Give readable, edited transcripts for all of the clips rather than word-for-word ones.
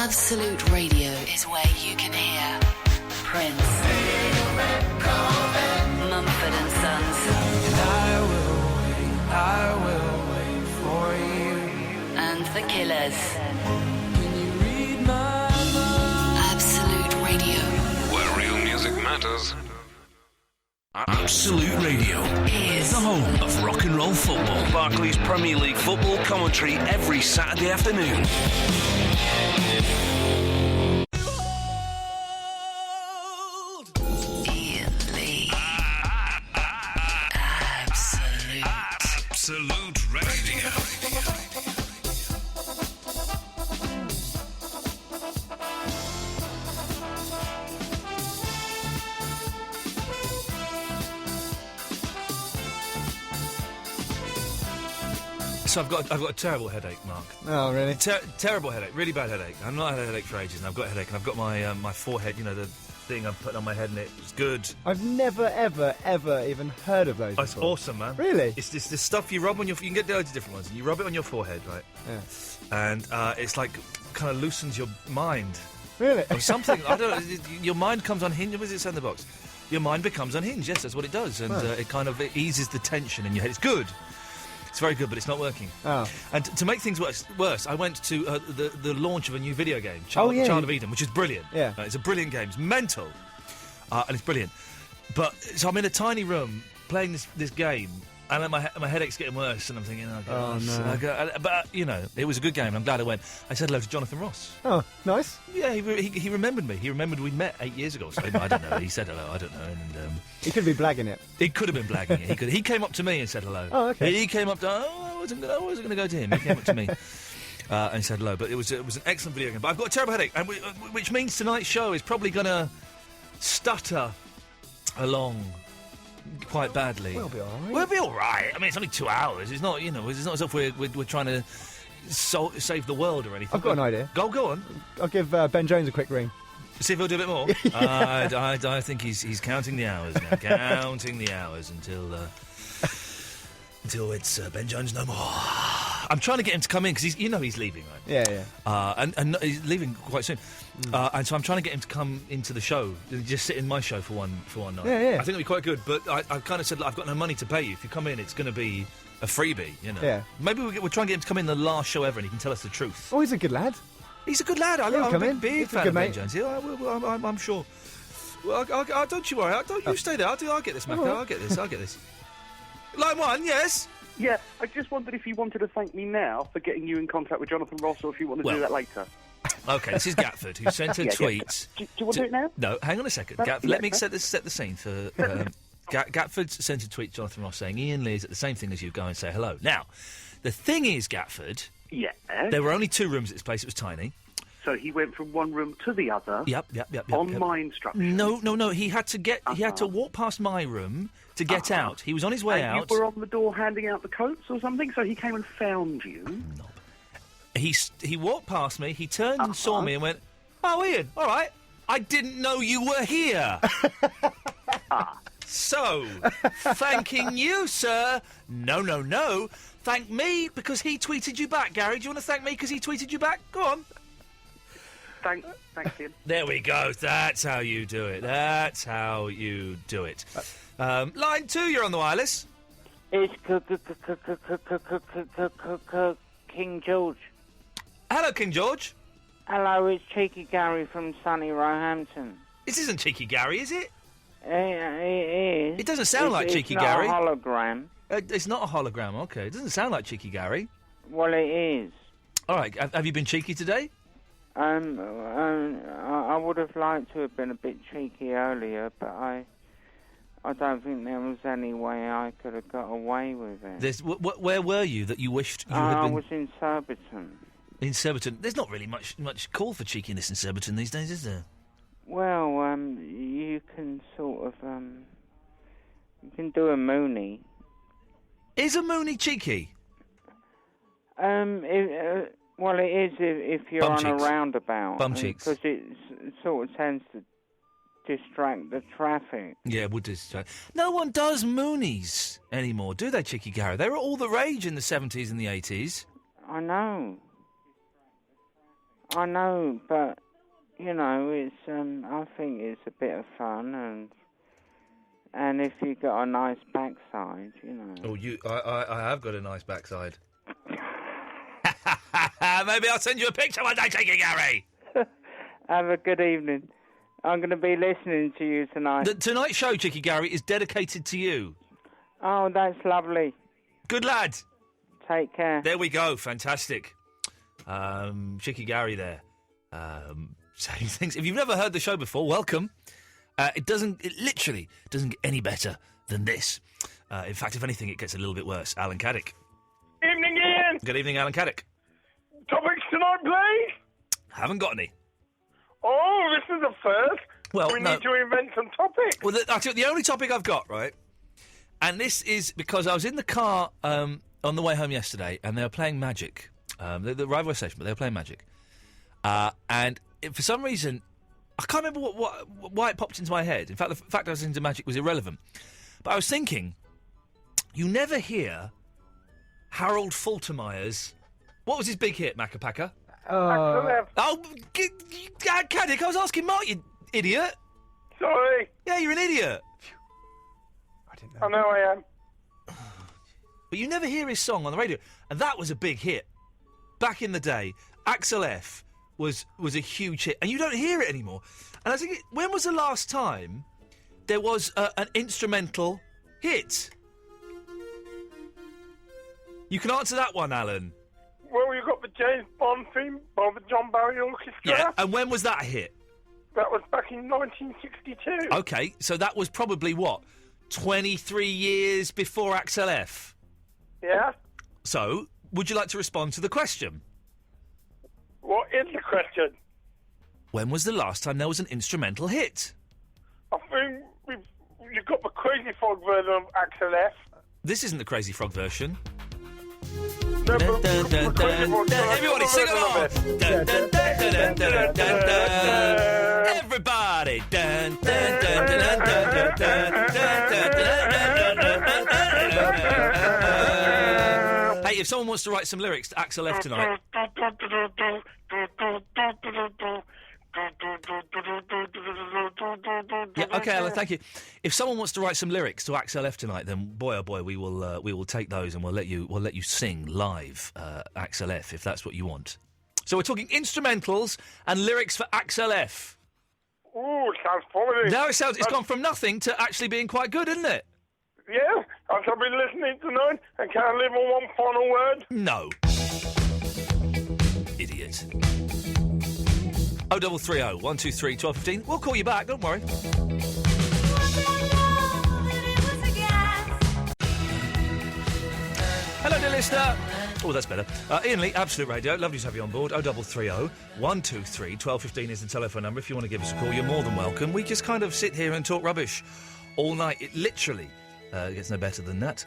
Absolute Radio is where you can hear Prince, Mumford and Sons, I will wait for you, and The Killers. Can you read my mind? Absolute Radio. Where real music matters. Absolute Radio is the home of rock and roll football. Barclays Premier League football commentary every Saturday afternoon. Iain Lee. Absolute Radio. So I've got a terrible headache, Mark. Oh, really? Terrible headache, really bad headache. I've not had a headache for ages, and I've got a headache, and I've got my my forehead, you know, the thing I'm putting on my head, and it's good. I've never, ever even heard of those. Oh, it's before. awesome, man. Really? It's this stuff you rub on your. You can get loads of different ones. And you rub it on your forehead, right? Yeah. And it's like kind of loosens your mind. Really? Or something. I don't know. Your mind comes unhinged. What does it say in the box? Your mind becomes unhinged. Yes, that's what it does, and it kind of eases the tension in your head. It's good. It's very good, but it's not working. Oh. And to make things worse, I went to the launch of a new video game, Child of Eden, which is brilliant. Yeah. It's a brilliant game. It's mental. And it's brilliant. But, so I'm in a tiny room playing this game, and my headache's getting worse, and I'm thinking, Oh, no. But, you know, it was a good game, and I'm glad I went. I said hello to Jonathan Ross. Oh, nice. Yeah, he remembered me. He remembered we met 8 years ago. So I don't know. He said hello. I don't know. And He could be blagging it. he could have been blagging it. He came up to me and said hello. Oh, okay. He came up to. I wasn't going to go to him. He came up to me and he said hello. But it was an excellent video game. But I've got a terrible headache, and which means tonight's show is probably going to stutter along quite badly. We'll be all right. We'll be all right. I mean, it's only 2 hours. It's not, it's not as if we're trying to save the world or anything. I've got an idea. Go on. I'll give Ben Jones a quick ring. See if he'll do a bit more. I think he's counting the hours now. Counting the hours until it's Ben Jones no more. I'm trying to get him to come in because he's leaving, right? Yeah. And he's leaving quite soon. And so I'm trying to get him to come into the show, just sit in my show for one night. Yeah. I think it'll be quite good. But I've kind of said, I've got no money to pay you. If you come in, it's going to be a freebie, you know. Yeah. Maybe we'll try and get him to come in the last show ever, and he can tell us the truth. Oh, he's a good lad. He's a good lad. I'm come a in. big He's a fan good of Ben mate. Jones. Yeah, I'm sure. Well, don't you worry. Don't you stay there. I'll get this, Mac. All right. I'll get this. Line one, yes. Yeah, I just wondered if you wanted to thank me now for getting you in contact with Jonathan Ross, or if you want to do that later. Okay, this is Gatford, who sent a tweet. Do you want to do it now? No, hang on a second. Gatford, let me set the scene for. Gatford sent a tweet to Jonathan Ross saying, Iain Lee is at the same thing as you. Go and say hello. Now, the thing is, Gatford. Yeah. There were only 2 rooms at this place. It was tiny. So he went from one room to the other. Yep. On my instructions. No. He had to He had to walk past my room to get out. He was on his way and out. You were on the door handing out the coats or something. So he came and found you. No. He walked past me. He turned and saw me and went, "Oh, Iain, all right. I didn't know you were here." So, thanking you, sir. No. Thank me because he tweeted you back, Gary. Do you want to thank me because he tweeted you back? Go on. Thanks, Ian. There we go. That's how you do it. Line 2, you're on the wireless. It's King George. Hello, King George. Hello, it's Cheeky Gary from sunny Roehampton. This isn't Cheeky Gary, is it? It is. It doesn't sound like Cheeky it's Gary. It's not a hologram. It's not a hologram, okay. It doesn't sound like Cheeky Gary. Well, it is. All right, have you been cheeky today? I would have liked to have been a bit cheeky earlier, but I don't think there was any way I could have got away with it. Where were you that you wished you had been? I was in Surbiton. In Surbiton. There's not really much call for cheekiness in Surbiton these days, is there? Well, you can sort of, you can do a Mooney. Is a Mooney cheeky? Well, it is if you're Bum on cheeks. a roundabout. Bum cheeks. Because it sort of tends to distract the traffic. Yeah, it would distract. No one does Moonies anymore, do they, Cheeky Gary? They were all the rage in the 70s and the 80s. I know. I know, but, you know, it's, I think it's a bit of fun, and if you got a nice backside, you know. Oh, I have got a nice backside. Maybe I'll send you a picture one day, Cheeky Gary. Have a good evening. I'm going to be listening to you tonight. Tonight's show, Cheeky Gary, is dedicated to you. Oh, that's lovely. Good lad. Take care. There we go. Fantastic. Cheeky Gary there. Saying things. If you've never heard the show before, welcome. It literally doesn't get any better than this. In fact, if anything, it gets a little bit worse. Alan Caddick. Evening, Ian. Good evening, Alan Caddick. Topics tonight, please? Haven't got any. Oh, this is a first. Well, we need to invent some topics. Well, I'll tell you, the only topic I've got, right, and this is because I was in the car on the way home yesterday, and they were playing Magic. The railway station, but they were playing Magic. And for some reason, I can't remember why it popped into my head. In fact, the fact I was into Magic was irrelevant. But I was thinking, you never hear Harold Faltermeyer's... What was his big hit, Macca? Oh, Caddick, I was asking Mark, you idiot. Sorry. Yeah, you're an idiot. I didn't know. I know I am. But you never hear his song on the radio. And that was a big hit. Back in the day, Axel F was a huge hit. And you don't hear it anymore. And I think, when was the last time there was an instrumental hit? You can answer that one, Alan. Well, you've got the James Bond theme by the John Barry Orchestra. Yeah, and when was that a hit? That was back in 1962. Okay, so that was probably, 23 years before Axel F? Yeah? So, would you like to respond to the question? What is the question? When was the last time there was an instrumental hit? I think you've got the Crazy Frog version of Axel F. This isn't the Crazy Frog version. No, Everybody sing along! Everybody! Hey, if someone wants to write some lyrics to Axel F tonight... Yeah, okay, Alan, thank you. If someone wants to write some lyrics to Axel F tonight, then boy, oh boy, we will take those and we'll let you sing live Axel F if that's what you want. So we're talking instrumentals and lyrics for Axel F. Ooh, it sounds promising. Now it's gone from nothing to actually being quite good, isn't it? Yeah, I shall be listening tonight, and can I leave on one final word? No. Idiot. 0330 123 1215. We'll call you back, don't worry. Hello, dear listener. Oh, that's better. Ian Lee, Absolute Radio. Lovely to have you on board. 0330 123 1215 is the telephone number. If you want to give us a call, you're more than welcome. We just kind of sit here and talk rubbish all night. It literally gets no better than that.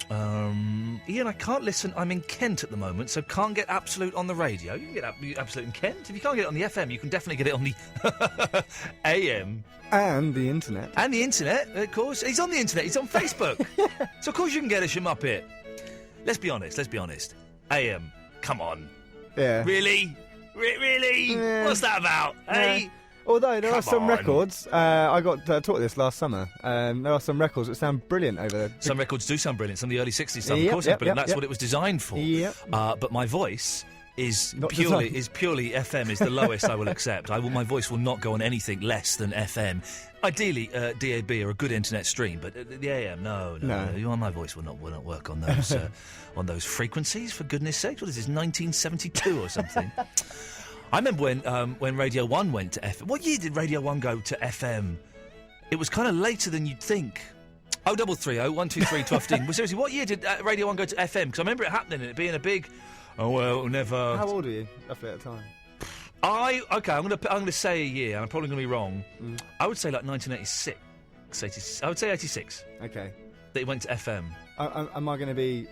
Ian, I can't listen. I'm in Kent at the moment, so can't get Absolute on the radio. You can get Absolute in Kent. If you can't get it on the FM, you can definitely get it on the AM. And the internet. And the internet, of course. He's on the internet. He's on Facebook. So, of course, you can get us, you muppet. Let's be honest. AM, come on. Yeah. Really? Really? Yeah. What's that about? Hey? Although there are some on. records, I got taught this last summer, there are some records that sound brilliant over there. Some records do sound brilliant. Some of the early 60s stuff, Yep, of course, sound yep, brilliant. yep, That's yep. what it was designed for. Yep. But my voice is Not purely designed. FM is the lowest I will accept. My voice will not go on anything less than FM. Ideally, DAB or a good internet stream, but the AM, no. My voice will not work on those on those frequencies. For goodness' sake, what is this? 1972 or something? I remember when Radio 1 went to FM. What year did Radio 1 go to FM? It was kind of later than you'd think. 0330 123 1215. Well, seriously, what year did Radio 1 go to FM? Because I remember it happening and it being a big... Oh, well, never... How old are you, roughly, at the time? I'm gonna say a year, and I'm probably going to be wrong. I would say like 1986. I would say 86. Okay. That it went to FM. Am I going to be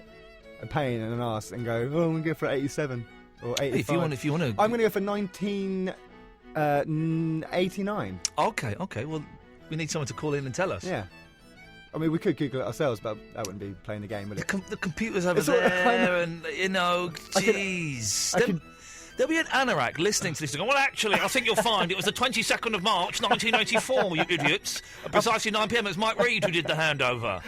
a pain in an arse and go, I'm going to go for 87 or 85? If you want to... I'm going to go for 1989. Okay. Well, we need someone to call in and tell us. Yeah. I mean, we could Google it ourselves, but that wouldn't be playing the game, would it? The computer's over there, and, jeez. There'll be an anorak listening to this and going, well, actually, I think you'll find it was the 22nd of March, 1984, you idiots. At precisely 9 p.m, it's Mike Reed who did the handover.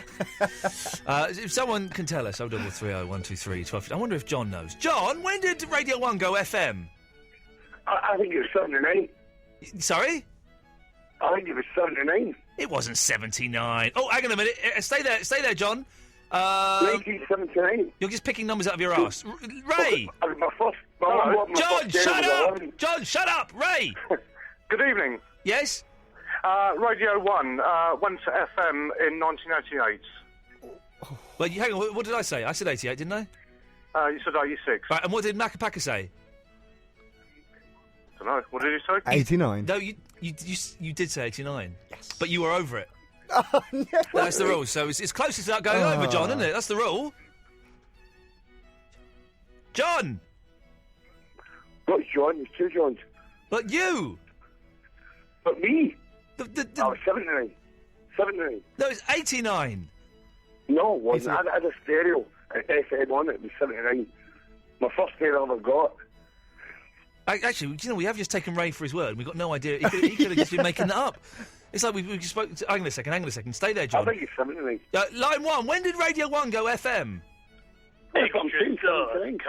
If someone can tell us, 0330 123 12. I wonder if John knows. John, when did Radio 1 go FM? I think it was 79. Sorry? I think it was 79. It wasn't 79. Oh, hang on a minute. Stay there, John. 1979. You're just picking numbers out of your arse. Ray! John, shut up! John, shut up! Ray! Good evening. Yes? Radio 1 went to FM in 1988. Well, hang on, what did I say? I said 88, didn't I? You said 86. Right, and what did Macapaka say? I don't know. What did you say? 89. No, you did say 89. Yes. But you were over it. Oh, no. That's the rule. So it's close to that going over, John, isn't it? That's the rule. John! Not John, it's two Johns. But you! But me? I was 79. 79. No, it's 89. No, it wasn't. I had a stereo at FM on it. It was 79. My first stereo I ever got. Actually, do you know, we have just taken Ray for his word, and we've got no idea. He could have just been making that up. It's like we just spoke... Hang on a second. Stay there, John. I think it's 79. Line 1, when did Radio 1 go FM?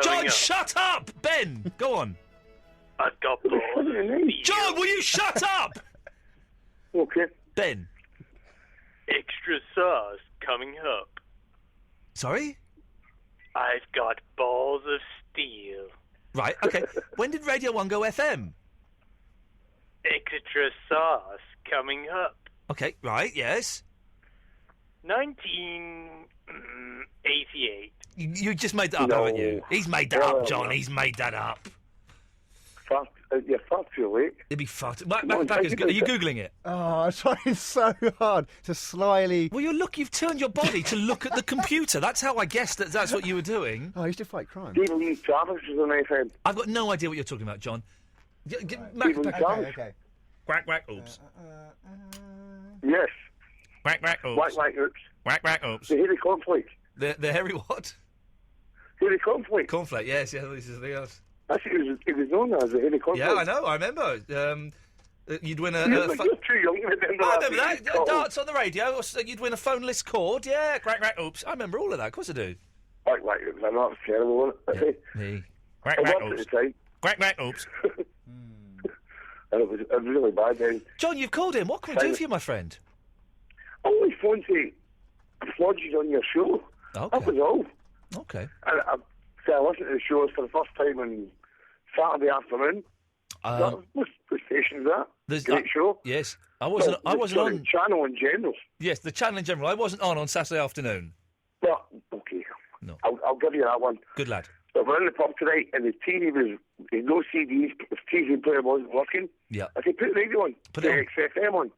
John, shut up! Ben, go on. I got bored. John, will you shut up? Okay. Ben. Extra sauce coming up. Sorry? I've got balls of steel. Right, okay. When did Radio 1 go FM? Extra sauce coming up. Okay, right, yes. 1988. You just made that up, haven't you? He's made that up, John. He's made that up. You're far too late. It'd be far too... Are you Googling it? Oh, I'm trying so hard to slyly... Well, you've turned your body to look at the computer. That's how I guessed that's what you were doing. Oh, I used to fight crime. Stephen Lee Travis was on FM. I've got no idea what you're talking about, John. Okay. Quack, quack, oops. Yes. Quack, quack, oops. Quack, quack, oops. Quack, quack, oops. The hairy cornflake. The hairy what? Hairy cornflake. Cornflake, yes, this is something else. Actually, it was known as the hairy cornflake. Yeah, I know, I remember. You'd win a... You're too young to remember I remember that. Darts on the radio, or you'd win a phoneless cord. Yeah, quack, quack, oops. I remember all of that, of course I do. Quack, quack, oops. I know it was terrible, wasn't it? Yeah, me. Quack, quack, oops. Quack, quack, oops. It was really bad then. John, you've called in. What can we do for you, my friend? I only phoned to applaud you on your show. Okay. That was all. Okay. And I listened to the shows for the first time on Saturday afternoon. What station is that? Great show. Yes. I wasn't on... The channel in general. Yes, the channel in general. I wasn't on Saturday afternoon. Well, okay. No. I'll give you that one. Good lad. So we're in the pub tonight, and the TV was... There's no CDs, the TV player wasn't working. Yeah. I said, put the radio on. Put the XFM on.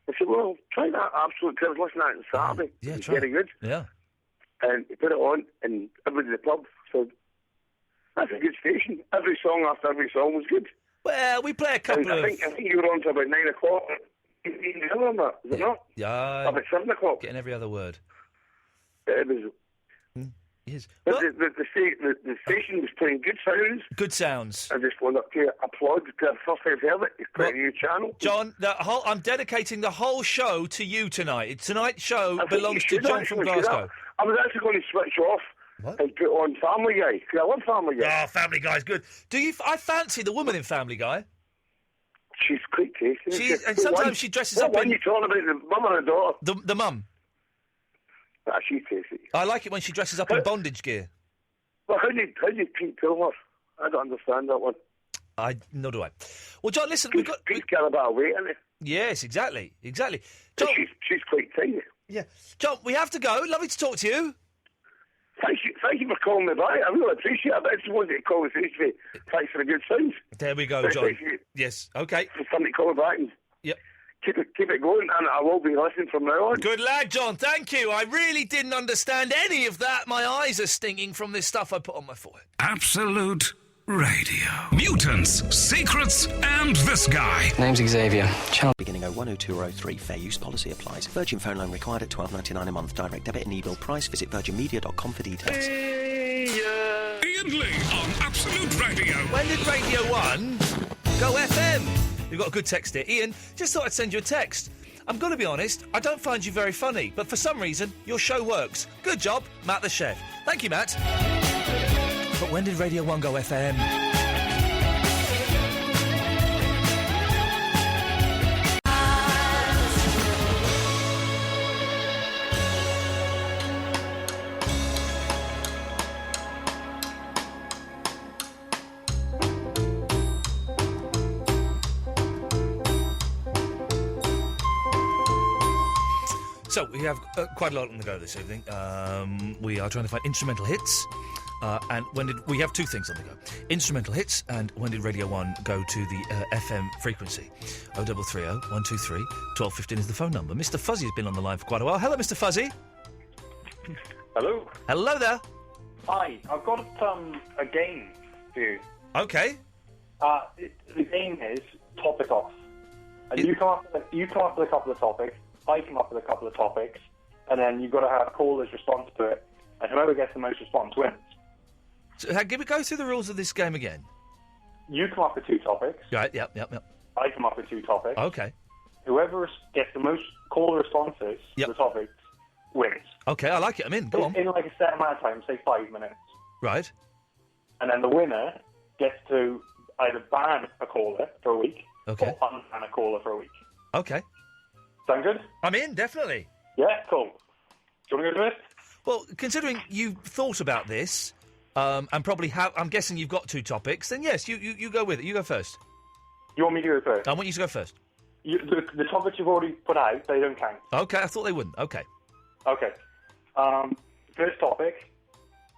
I said, well, try that absolute... I was listening to it on Saturday. Yeah, it's try very good. Yeah. And he put it on, and everybody in the pub said, that's a good station. Every song after every song was good. Well, we play a couple I think you were on to about 9 o'clock. Is it not? Yeah. About 7 o'clock. Getting every other word. It was... Yes. But the station was playing good sounds. Good sounds. I just wanted to applaud because the first time I've heard it. It's quite a new channel. John, I'm dedicating the whole show to you tonight. Tonight's show belongs to John from Glasgow. I was actually going to switch off and put on Family Guy because I love Family Guy. Oh, Family Guy's good. I fancy the woman in Family Guy. She's quite tasty. And sometimes she dresses up in... What are you talking about, the mum or the daughter? The mum. Ah, she's tasty. I like it when she dresses up in bondage gear. Well, how do you Pete kill her? I don't understand that one. Nor do I. Well, John, listen, we've got... Pete's got a bit of weight, isn't it? Yes, exactly. John, she's quite tiny. Yeah. John, we have to go. Lovely to talk to you. Thank you for calling me back. I really appreciate it. I just wanted to call and say thanks for the good sound. There we go, John. Yes, okay. For somebody to call me back and keep it going, and I will be listening from now on. Good lad, John. Thank you. I really didn't understand any of that. My eyes are stinging from this stuff I put on my forehead. Absolute Radio. Mutants, secrets, and this guy. Name's Xavier. Beginning 0102 or 03. Fair use policy applies. Virgin phone line required at $12.99 a month. Direct debit and e-bill price. Visit virginmedia.com for details. Iain Instantly on Absolute Radio. When did Radio 1 go FM? We've got a good text here. Ian, just thought I'd send you a text. I'm going to be honest, I don't find you very funny, but for some reason, your show works. Good job, Matt the chef. Thank you, Matt. But when did Radio 1 go FM? So, we have quite a lot on the go this evening. We are trying to find instrumental hits. And we have two things on the go. Instrumental hits and when did Radio 1 go to the FM frequency? 0330 123 1215 is the phone number. Mr. Fuzzy has been on the line for quite a while. Hello, Mr. Fuzzy. Hello. Hello there. Hi, I've got a game for you. Okay. The game is Topic Off. And you come up with a couple of topics, I come up with a couple of topics, and then you've got to have callers respond to it, and whoever gets the most response wins. So, go through the rules of this game again. You come up with two topics. Right, yep. I come up with two topics. Okay. Whoever gets the most caller responses to the topics wins. Okay, I like it. I'm in. Go on. In like a set amount of time, say 5 minutes. Right. And then the winner gets to either ban a caller for a week or unban a caller for a week. Okay. Sound good? I'm in, definitely. Yeah, cool. Do you want to go to it? Well, considering you've thought about this, and probably I'm guessing you've got two topics, then yes, you go with it. You go first. You want me to go first? I want you to go first. The topics you've already put out, they don't count. Okay, I thought they wouldn't. Okay. Okay. First topic.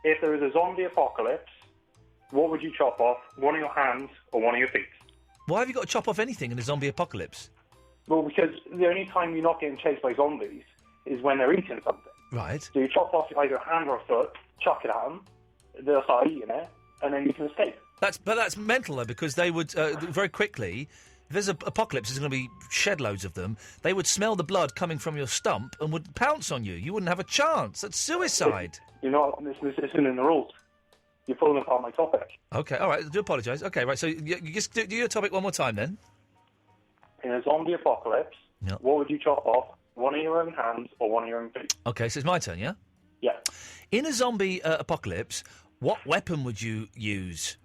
If there was a zombie apocalypse, what would you chop off? One of your hands or one of your feet? Why have you got to chop off anything in a zombie apocalypse? Well, because the only time you're not getting chased by zombies is when they're eating something. Right. So you chop off either a hand or a foot, chuck it at them, they'll start eating it, and then you can escape. That's mental, though, because they would, very quickly, if there's an apocalypse, there's going to be shed loads of them, they would smell the blood coming from your stump and would pounce on you. You wouldn't have a chance. That's suicide. You're not, this isn't in the rules. You're pulling apart my topic. Okay, all right, I do apologise. Okay, right, so you just do your topic one more time, then. In a zombie apocalypse, what would you chop off? One of your own hands or one of your own feet? Okay, so it's my turn, yeah? Yeah. In a zombie apocalypse, what weapon would you use?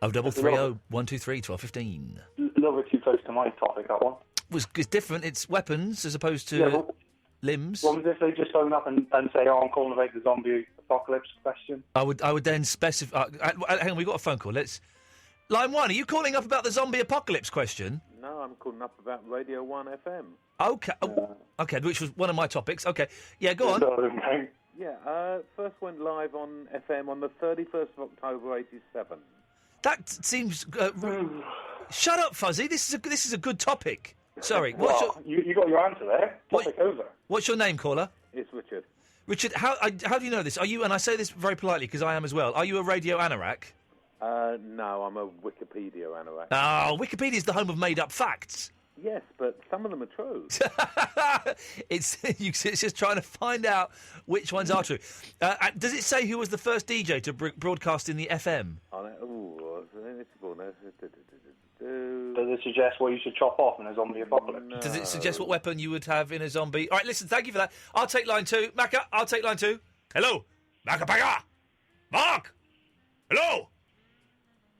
0330 123 1215. A little bit too close to my topic, that one. It's different. It's weapons as opposed to limbs. What was if they just phone up and say, I'm calling about the zombie apocalypse question? I would then specify... hang on, we've got a phone call. Let's... Line 1, are you calling up about the zombie apocalypse question? No, I'm calling up about Radio 1 FM. Okay. Okay, which was one of my topics. Okay. Yeah, go on. Yeah, first went live on FM on the 31st of October, 87. That seems... Shut up, Fuzzy. This is a good topic. Sorry. You got your answer there. Topic over. What's your name, caller? It's Richard. Richard, how do you know this? Are you, and I say this very politely because I am as well, are you a radio anorak? No, I'm a Wikipedia anorak. Oh, Wikipedia is the home of made-up facts. Yes, but some of them are true. It's just trying to find out which ones are true. Does it say who was the first DJ to broadcast in the FM? Does it suggest what you should chop off in a zombie apocalypse? No. Does it suggest what weapon you would have in a zombie? All right, listen, thank you for that. I'll take line 2. Macca, I'll take line 2. Hello? Macca Pagga! Mark! Hello?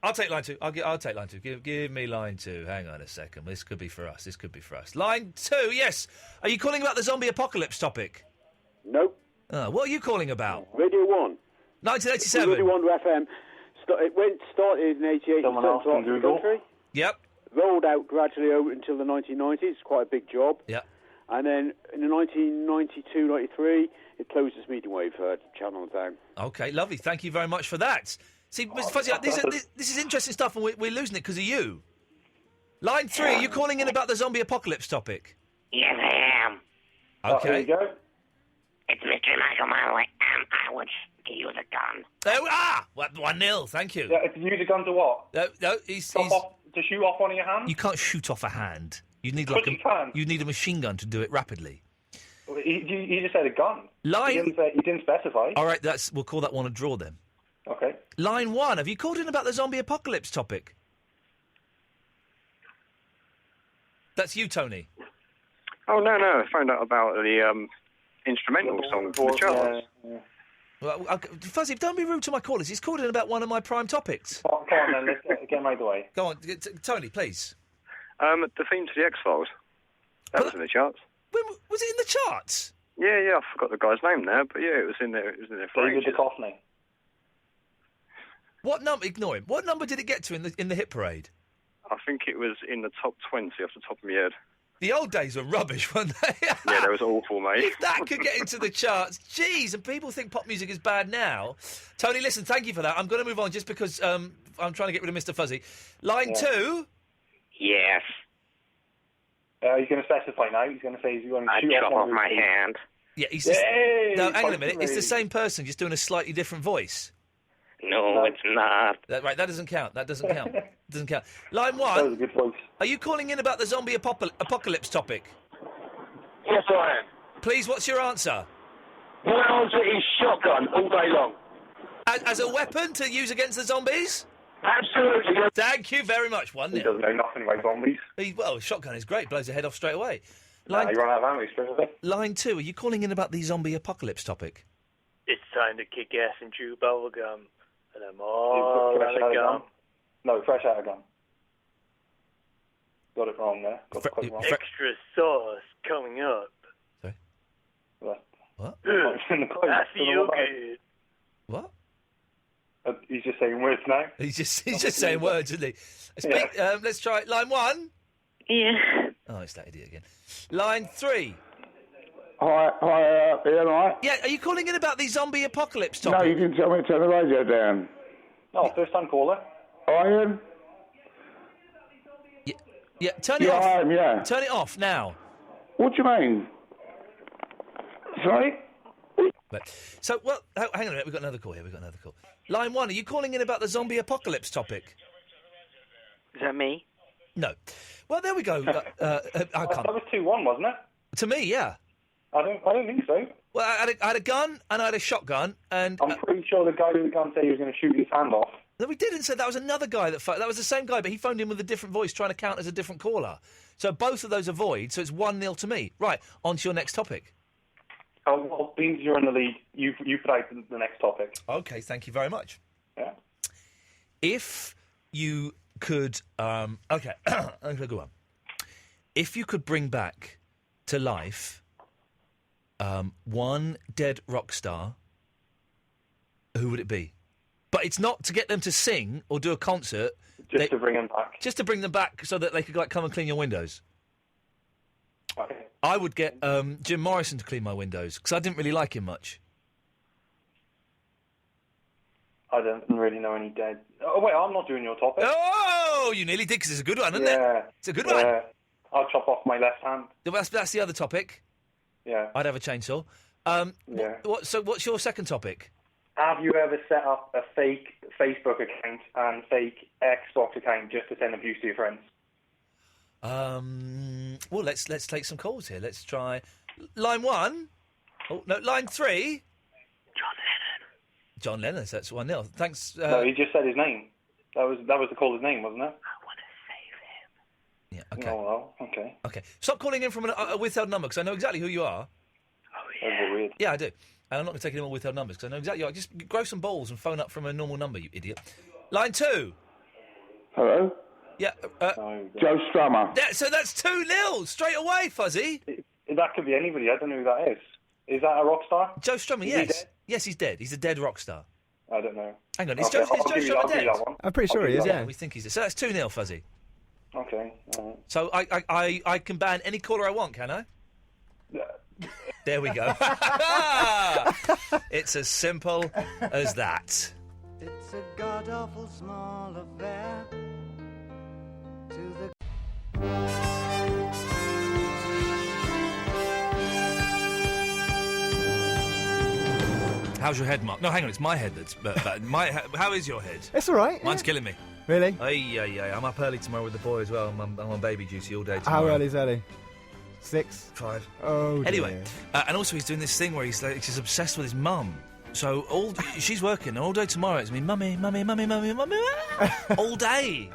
I'll take line 2. I'll take line 2. Give me line 2. Hang on a second. This could be for us. Line 2, yes. Are you calling about the zombie apocalypse topic? Nope. What are you calling about? Radio 1. 1987. Radio 1 FM. It started in 88. Someone else can Google. Yep. Rolled out gradually over until the 1990s. Quite a big job. Yep. And then in the 1992, 93, it closed its medium wave channel down. Okay, lovely. Thank you very much for that. See, Mr. Fuzzy, this is interesting stuff, and we're losing it because of you. Line 3, you're calling in about the zombie apocalypse topic. Yes, I am. Okay. There you go. It's Mr. Michael Manley. I would use a gun. 1-0, thank you. Yeah, to use a gun to what? No, he's to shoot off one of your hands? You can't shoot off a hand. You need you need a machine gun to do it rapidly. You just said a gun. Line. You didn't specify. All right, we'll call that one a draw then. Okay. Line 1. Have you called in about the zombie apocalypse topic? That's you, Tony. Oh, no. I found out about the instrumental song from the charts. Yeah. Well, Fuzzy, don't be rude to my callers. He's called in about one of my prime topics. Come on, then. Let's get him out of the way. Go on, Tony, please. The theme to the X-Files. That was in the charts. Was it in the charts? Yeah, I forgot the guy's name now, but yeah, it was in there. It was in there for David ages. Duchovny. What number? Ignore him. What number did it get to in the hit parade? I think it was in the top 20 off the top of my head. The old days were rubbish, weren't they? Yeah, that was awful, mate. If that could get into the charts, jeez, and people think pop music is bad now. Tony, listen, thank you for that. I'm going to move on just because I'm trying to get rid of Mr. Fuzzy. Line 2. Yes. He's going to specify now. He's going to say he's going to shoot chop off my hand. Yeah, he's just... No, hang on a minute. It's the same person, just doing a slightly different voice. No, it's not. Right, that doesn't count. Doesn't count. Line 1. That was a good voice. Are you calling in about the zombie apocalypse topic? Yes, I am. Please, what's your answer? My answer is shotgun all day long. As a weapon to use against the zombies? Absolutely. Thank you very much. 1-0. He doesn't know nothing about zombies. Well, shotgun is great. Blows the head off straight away. You run out of ammo straight away. Line 2. Are you calling in about the zombie apocalypse topic? It's time to kick ass and chew bubblegum. And I'm all out of gum. No, fresh out of gum. Got it wrong there. Got it wrong. Extra sauce coming up. Sorry? What? I feel good. What? He's just saying words now. He's just saying words, isn't he? Let's try it. Line 1. Yeah. Oh, it's that idiot again. Line 3. Hi, Ian, right? Yeah, are you calling in about the zombie apocalypse topic? No, you didn't tell me to turn the radio down. No, first time caller. Ian? Yeah, turn it off. I am, yeah. Turn it off now. What do you mean? Sorry? So, hang on a minute. We've got another call here. Line 1, are you calling in about the zombie apocalypse topic? Is that me? No. Well, there we go. I can't. That was 2-1, wasn't it? To me, yeah. I don't think so. Well, I had a gun and I had a shotgun, and I'm pretty sure the guy with the gun said he was going to shoot his hand off. No, we didn't say that was another guy that was the same guy, but he phoned in with a different voice, trying to count as a different caller. So both of those are void. So it's 1-0 to me. Right, on to your next topic. Oh, well, being you're in the lead, you put out the next topic. Okay, thank you very much. Yeah. If you could, okay, I'm going to go on. If you could bring back to life one dead rock star, who would it be? But it's not to get them to sing or do a concert. Just to bring them back. Just to bring them back so that they could come and clean your windows. Okay. I would get Jim Morrison to clean my windows because I didn't really like him much. I don't really know any dead. Oh, wait, I'm not doing your topic. Oh, you nearly did because it's a good one, isn't it? It's a good one. I'll chop off my left hand. That's the other topic. Yeah. I'd have a chainsaw. Yeah. So what's your second topic? Have you ever set up a fake Facebook account and fake Xbox account just to send abuse to your friends? Well, let's take some calls here. Let's try line 1. Oh no, line 3. John Lennon. That's 1-0. Thanks. No, he just said his name. That was the caller's name, wasn't it? Yeah. Okay. Oh well. Okay. Okay. Stop calling in from a withheld number because I know exactly who you are. Oh yeah. That's a bit weird. Yeah, I do. And I'm not going to take any more withheld numbers because I know exactly who you are. Just grow some balls and phone up from a normal number, you idiot. Line 2. Hello? Yeah. Joe Strummer. Yeah, so that's 2-0 straight away, Fuzzy. That could be anybody. I don't know who that is. Is that a rock star? Joe Strummer, yes. Yes, he's dead. He's a dead rock star. I don't know. Hang on, is Okay, Joe Strummer dead? I'm pretty sure he is, yeah. We think he's dead. So that's 2-0, Fuzzy. Okay. All right. So I can ban any caller I want, can I? There we go. It's as simple as that. It's a god-awful small affair to the... How's your head, Mark? No, hang on, it's my head that's... how is your head? It's all right. Mine's killing me. Really? I'm up early tomorrow with the boy as well. I'm on baby duty all day tomorrow. How early is early? 6. 5. Oh, dear. Anyway, and also he's doing this thing where he's obsessed with his mum. So she's working, and all day tomorrow it's me, mummy, all day.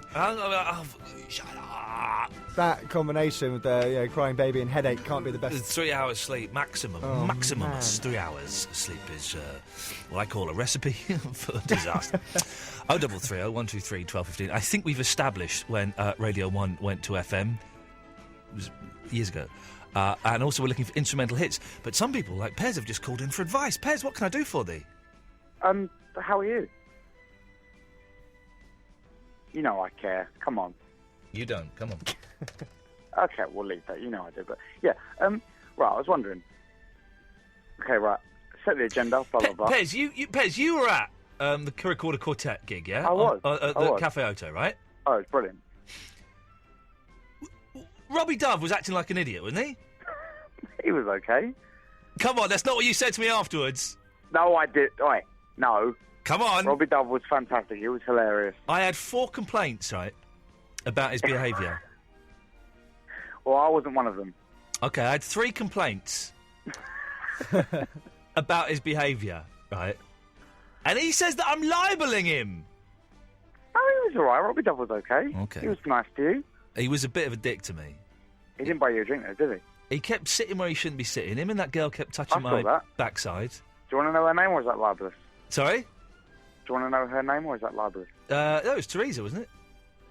Shut up. That combination with the crying baby and headache can't be the best. 3 hours sleep maximum. Oh, maximum. man. 3 hours sleep is what I call a recipe for disaster. 0330 123 1215. I think we've established when Radio 1 went to FM. It was years ago. And also we're looking for instrumental hits. But some people, like Pez, have just called in for advice. Pez, what can I do for thee? How are you? You know I care. Come on. You don't. Come on. Okay, we'll leave that. You know I do. But, yeah. Right, I was wondering. Okay, right. Set the agenda, blah, blah, blah. Pez, you were at the Recorder Quartet gig, yeah? I was. At the Cafe Oto, right? Oh, it's brilliant. Robbie Dove was acting like an idiot, wasn't he? He was okay. Come on, that's not what you said to me afterwards. No, I did. Right, no. Come on. Robbie Dove was fantastic. He was hilarious. I had 4 complaints, right, about his behaviour. Well, I wasn't one of them. Okay, I had 3 complaints about his behaviour, right? And he says that I'm libelling him. Oh, he was all right. Robbie Dove was okay. Okay. He was nice to you. He was a bit of a dick to me. He didn't buy you a drink, though, did he? He kept sitting where he shouldn't be sitting. Him and that girl kept touching my backside. Do you want to know her name, or is that libelous? Sorry? Do you want to know her name, or is that libelous? No, it was Teresa, wasn't it?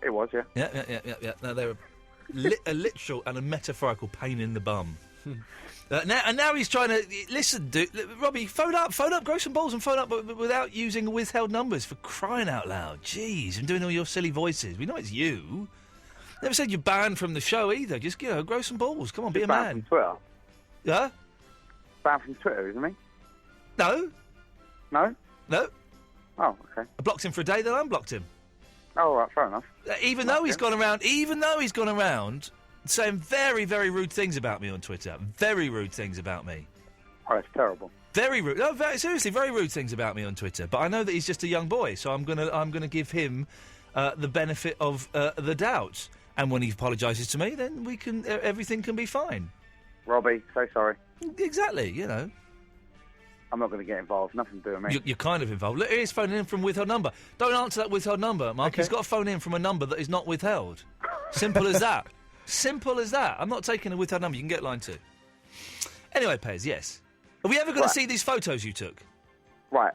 It was, yeah. Yeah. No, they were a literal and a metaphorical pain in the bum. Now he's trying to... Listen, Robbie, phone up, grow some balls and phone up, but without using withheld numbers, for crying out loud. Jeez, and doing all your silly voices. We know it's you. Never said you're banned from the show either. Just, grow some balls. Come on, be a man. Banned from Twitter? Yeah? Banned from Twitter, isn't he? No. No? No. Oh, okay. I blocked him for a day, then I unblocked him. Oh, right, fair enough. Even though he's gone around saying very, very rude things about me on Twitter. Very rude things about me. Oh, that's terrible. Very rude. No, seriously, very rude things about me on Twitter. But I know that he's just a young boy, so I'm gonna give him the benefit of the doubt. And when he apologises to me, then everything can be fine. Robbie, so sorry. Exactly, I'm not going to get involved. Nothing to do with me. You're kind of involved. Look, he's phoning in from withheld number. Don't answer that withheld number, Mark. Okay. He's got to phone in from a number that is not withheld. Simple as that. Simple as that. I'm not taking a withheld number. You can get line 2. Anyway, Pez, yes. Are we ever going to see these photos you took? Right.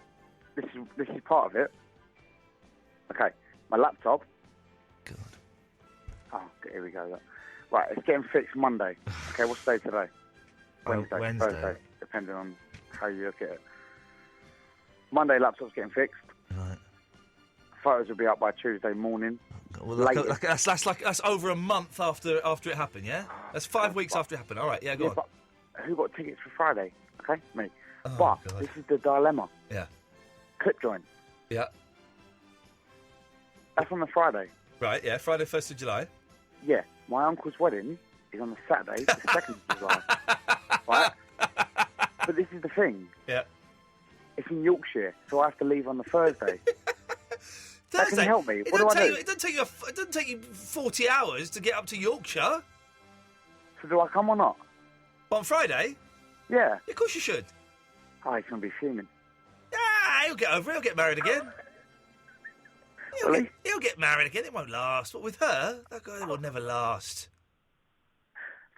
This is part of it. Okay. My laptop. God. Oh, here we go. Look. Right, it's getting fixed Monday. Okay, what's the day today? Wednesday. Thursday, depending on how you look at it. Monday, laptop's getting fixed. Right. Photos will be up by Tuesday morning. Well, that's over a month after it happened, yeah? That's 5 weeks after it happened. All right, go on. But who got tickets for Friday? Okay, me. Oh, but God. this is the dilemma. Yeah. Clip joint. Yeah. That's on the Friday. Right, yeah, Friday 1st of July. Yeah, my uncle's wedding is on the Saturday, the 2nd of July. Right? But this is the thing. Yeah. It's in Yorkshire, so I have to leave on the Thursday. That Thursday? can help me. It What do I do? It doesn't take you 40 hours to get up to Yorkshire. So do I come or not? On Friday? Yeah. Of course you should. Oh, he's going to be fuming. Ah, he'll get over it. He'll get married again. Really? He'll get married again. It won't last. But with her, that guy will never last.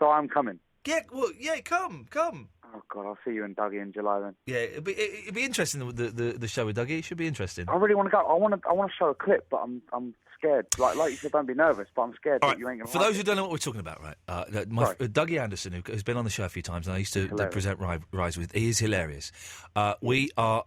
So I'm coming. Yeah, well, yeah, come. Oh, God, I'll see you and Dougie in July then. Yeah, it'd be interesting, the show with Dougie. It should be interesting. I really want to go. I want to show a clip, but I'm scared. Like you said, don't be nervous, but I'm scared that you ain't going to For those who don't know what we're talking about, right, Dougie Anderson, who's been on the show a few times, and I used to present Rise with, he is hilarious. We are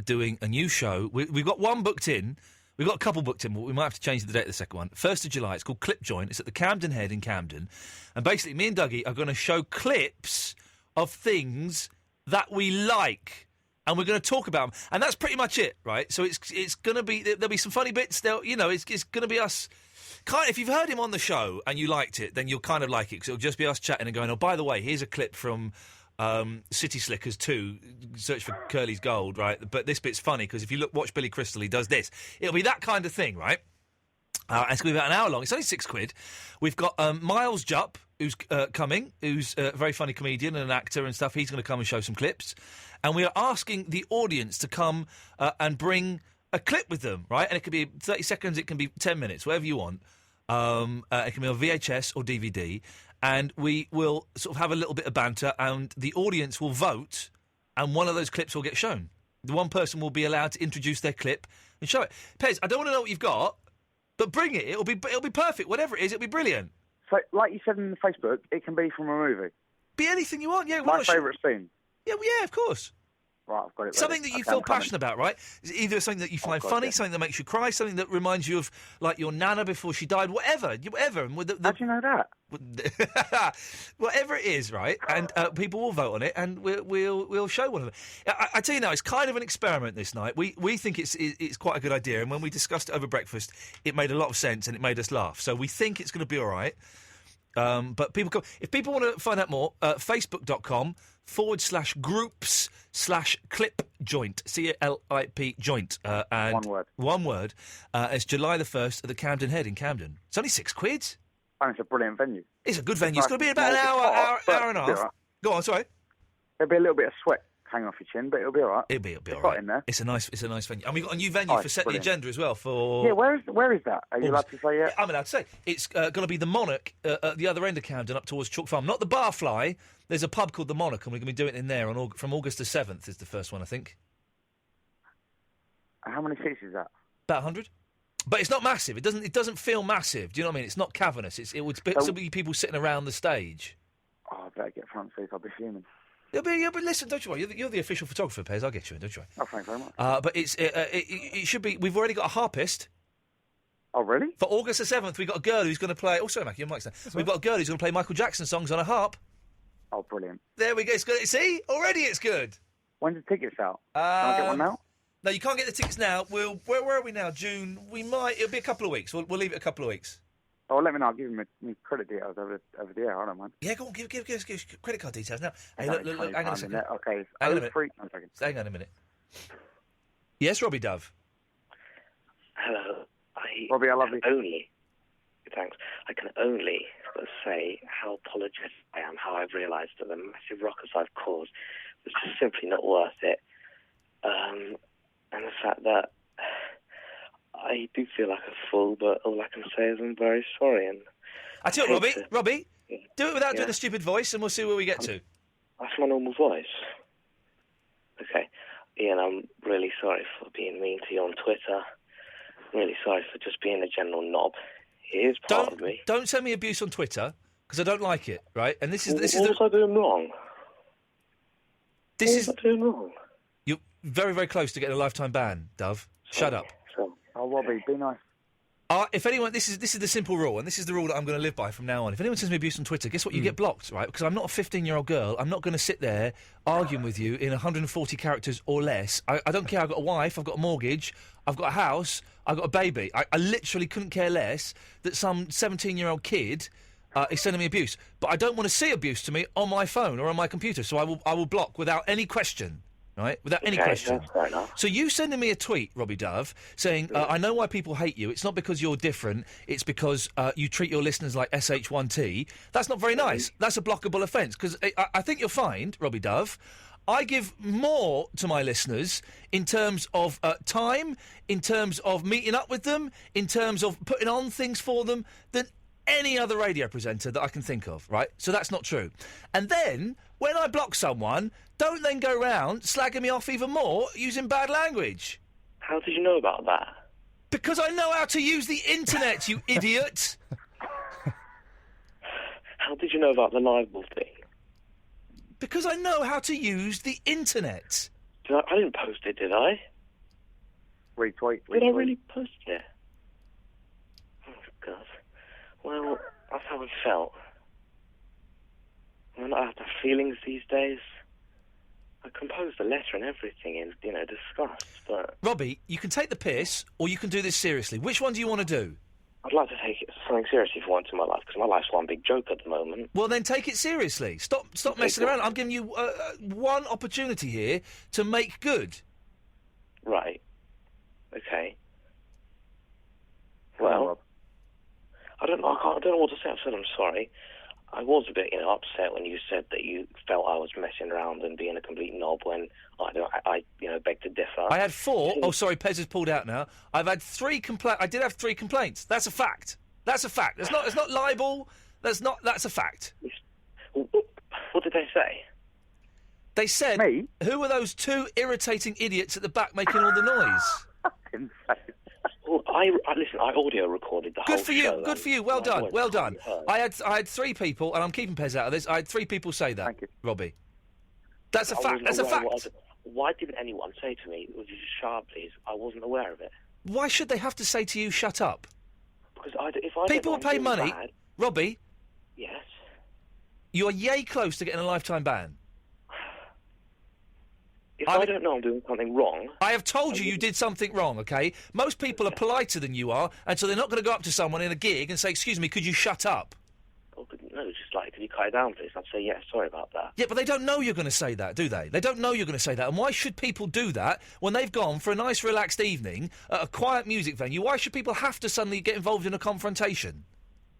doing a new show. We've got one booked in. We've got a couple booked in, but we might have to change the date of the second one. 1st of July, it's called Clip Joint. It's at the Camden Head in Camden. And basically, me and Dougie are going to show clips of things that we like. And we're going to talk about them. And that's pretty much it, right? So it's going to be... There'll be some funny bits. It's going to be us... If you've heard him on the show and you liked it, then you'll kind of like it, because it'll just be us chatting and going, oh, by the way, here's a clip from... City Slickers 2, search for Curly's Gold, right? But this bit's funny because if you watch Billy Crystal, he does this. It'll be that kind of thing, right? It's going to be about an hour long. It's only £6. We've got Miles Jupp, who's coming, who's a very funny comedian and an actor and stuff. He's going to come and show some clips. And we are asking the audience to come and bring a clip with them, right? And it could be 30 seconds, it can be 10 minutes, whatever you want. It can be on VHS or DVD. And we will sort of have a little bit of banter, and the audience will vote, and one of those clips will get shown. The one person will be allowed to introduce their clip and show it. Pez, I don't want to know what you've got, but bring it. It'll be perfect. Whatever it is, it'll be brilliant. So, like you said in the Facebook, it can be from a movie. Be anything you want, yeah. My favourite scene. Yeah, of course. Right, I've got it. Something that you feel passionate about, right? It's either something that you find funny, something that makes you cry, something that reminds you of, like, your nana before she died, whatever. And with How do you know that? Whatever it is, right? And people will vote on it, and we'll show one of them. I tell you now, it's kind of an experiment this night. We think it's quite a good idea, and when we discussed it over breakfast, it made a lot of sense and it made us laugh. So we think it's going to be all right. But if people want to find out more, facebook.com/groups/clip joint, CLIP joint. And one word. It's July the 1st at the Camden Head in Camden. It's only £6. And it's a brilliant venue. It's a good venue. It's going to be about an hour and a half. Right. Go on, sorry. There'll be a little bit of sweat hanging off your chin, but it'll be all right. It'll be all right. In there. It's a nice venue. And we've got a new venue for Set the Agenda as well. For yeah, where is that? Are you allowed to say yet? I'm allowed to say. It's going to be the Monarch at the other end of Camden, up towards Chalk Farm. Not the Barfly. There's a pub called the Monarch, and we're going to be doing it in there from August the 7th. Is the first one, I think. How many seats is that? About 100. But it's not massive. It doesn't feel massive. Do you know what I mean? It's not cavernous. It would still be people sitting around the stage. Oh, I better get front seats. I'll be fuming. But listen, don't you worry. You're the official photographer, Pez. I'll get you in, don't you worry. Oh, thanks very much. But it should be. We've already got a harpist. Oh, really? For August the 7th, we've got a girl who's going to play. Oh, sorry, Mackie, your mic's there. We've got a girl who's going to play Michael Jackson songs on a harp. Oh, brilliant. There we go. It's good. See? Already it's good. When's the tickets out? Can I get one now? No, you can't get the tickets now. Where are we now? June? It'll be a couple of weeks. We'll leave it a couple of weeks. Oh, let me know. I'll give him my credit details over the air. I don't mind. Yeah, go on. Give us credit card details now. Hey, look, hang on a second. Okay. Hang on a minute. Hang on a minute. Yes, Robbie Dove. Hello. Robbie, I love you. Thanks. I can only say how apologetic I am, how I've realised that the massive ruckus I've caused was just simply not worth it. And the fact that I do feel like a fool, but all I can say is I'm very sorry. And I tell you, Robbie, do it without doing a stupid voice, and we'll see where we get to. That's my normal voice. Okay. Iain, I'm really sorry for being mean to you on Twitter. I'm really sorry for just being a general knob. It is part of me. Don't send me abuse on Twitter, because I don't like it, right? And this is what was I doing wrong? What was I doing wrong? You're very, very close to getting a lifetime ban, Dove. Shut up. Oh, Robbie, be nice. If anyone, this is the simple rule, and this is the rule that I'm going to live by from now on. If anyone sends me abuse on Twitter, guess what? You get blocked, right? Because I'm not a 15-year-old girl. I'm not going to sit there arguing with you in 140 characters or less. I don't care. I've got a wife. I've got a mortgage. I've got a house. I've got a baby. I literally couldn't care less that some 17-year-old kid is sending me abuse. But I don't want to see abuse to me on my phone or on my computer, so I will block without any question. Right? Without any question. Fair enough. So you sending me a tweet, Robbie Dove, saying, I know why people hate you. It's not because you're different. It's because you treat your listeners like SH1T. That's not very nice. That's a blockable offence. Because I think you'll find, Robbie Dove, I give more to my listeners in terms of time, in terms of meeting up with them, in terms of putting on things for them, than any other radio presenter that I can think of, right? So that's not true. And then, when I block someone, don't then go round slagging me off even more using bad language. How did you know about that? Because I know how to use the internet, you idiot! How did you know about the libel thing? Because I know how to use the internet. I didn't post it, did I? Retweet. Did I really post it? Oh, God. Well, that's how it felt. I don't have the feelings these days. I composed a letter and everything in, disgust, but... Robbie, you can take the piss, or you can do this seriously. Which one do you want to do? I'd like to take something seriously for once in my life, because my life's one big joke at the moment. Well, then take it seriously. Stop messing around. I'm giving you one opportunity here to make good. Right. Okay. Well, I don't know what to say. I've said I'm sorry. I was a bit, upset when you said that you felt I was messing around and being a complete knob when I beg to differ. I had 4. Oh, sorry, Pez has pulled out now. I've had 3 complaints. I did have 3 complaints. That's a fact. That's a fact. It's not libel. That's a fact. What did they say? They said, Me? Who are those 2 irritating idiots at the back making all the noise? Well, listen. I audio recorded the whole show. Good for you. Well done. Well done. I had 3 people, and I'm keeping Pez out of this. I had 3 people say that. Thank you, Robbie. That's a fact. That's a fact. Why didn't anyone say to me, "Would you shut up, please"? I wasn't aware of it. Why should they have to say to you, "Shut up"? Because if I people will pay money. Bad, Robbie. Yes. You are yay close to getting a lifetime ban. If I don't know I'm doing something wrong... I have told you did something wrong, OK? Most people are politer than you are, and so they're not going to go up to someone in a gig and say, excuse me, could you shut up? Oh, no, just like, can you cut it down, please? I'd say, yes, sorry about that. Yeah, but they don't know you're going to say that, do they? They don't know you're going to say that. And why should people do that when they've gone for a nice, relaxed evening at a quiet music venue? Why should people have to suddenly get involved in a confrontation?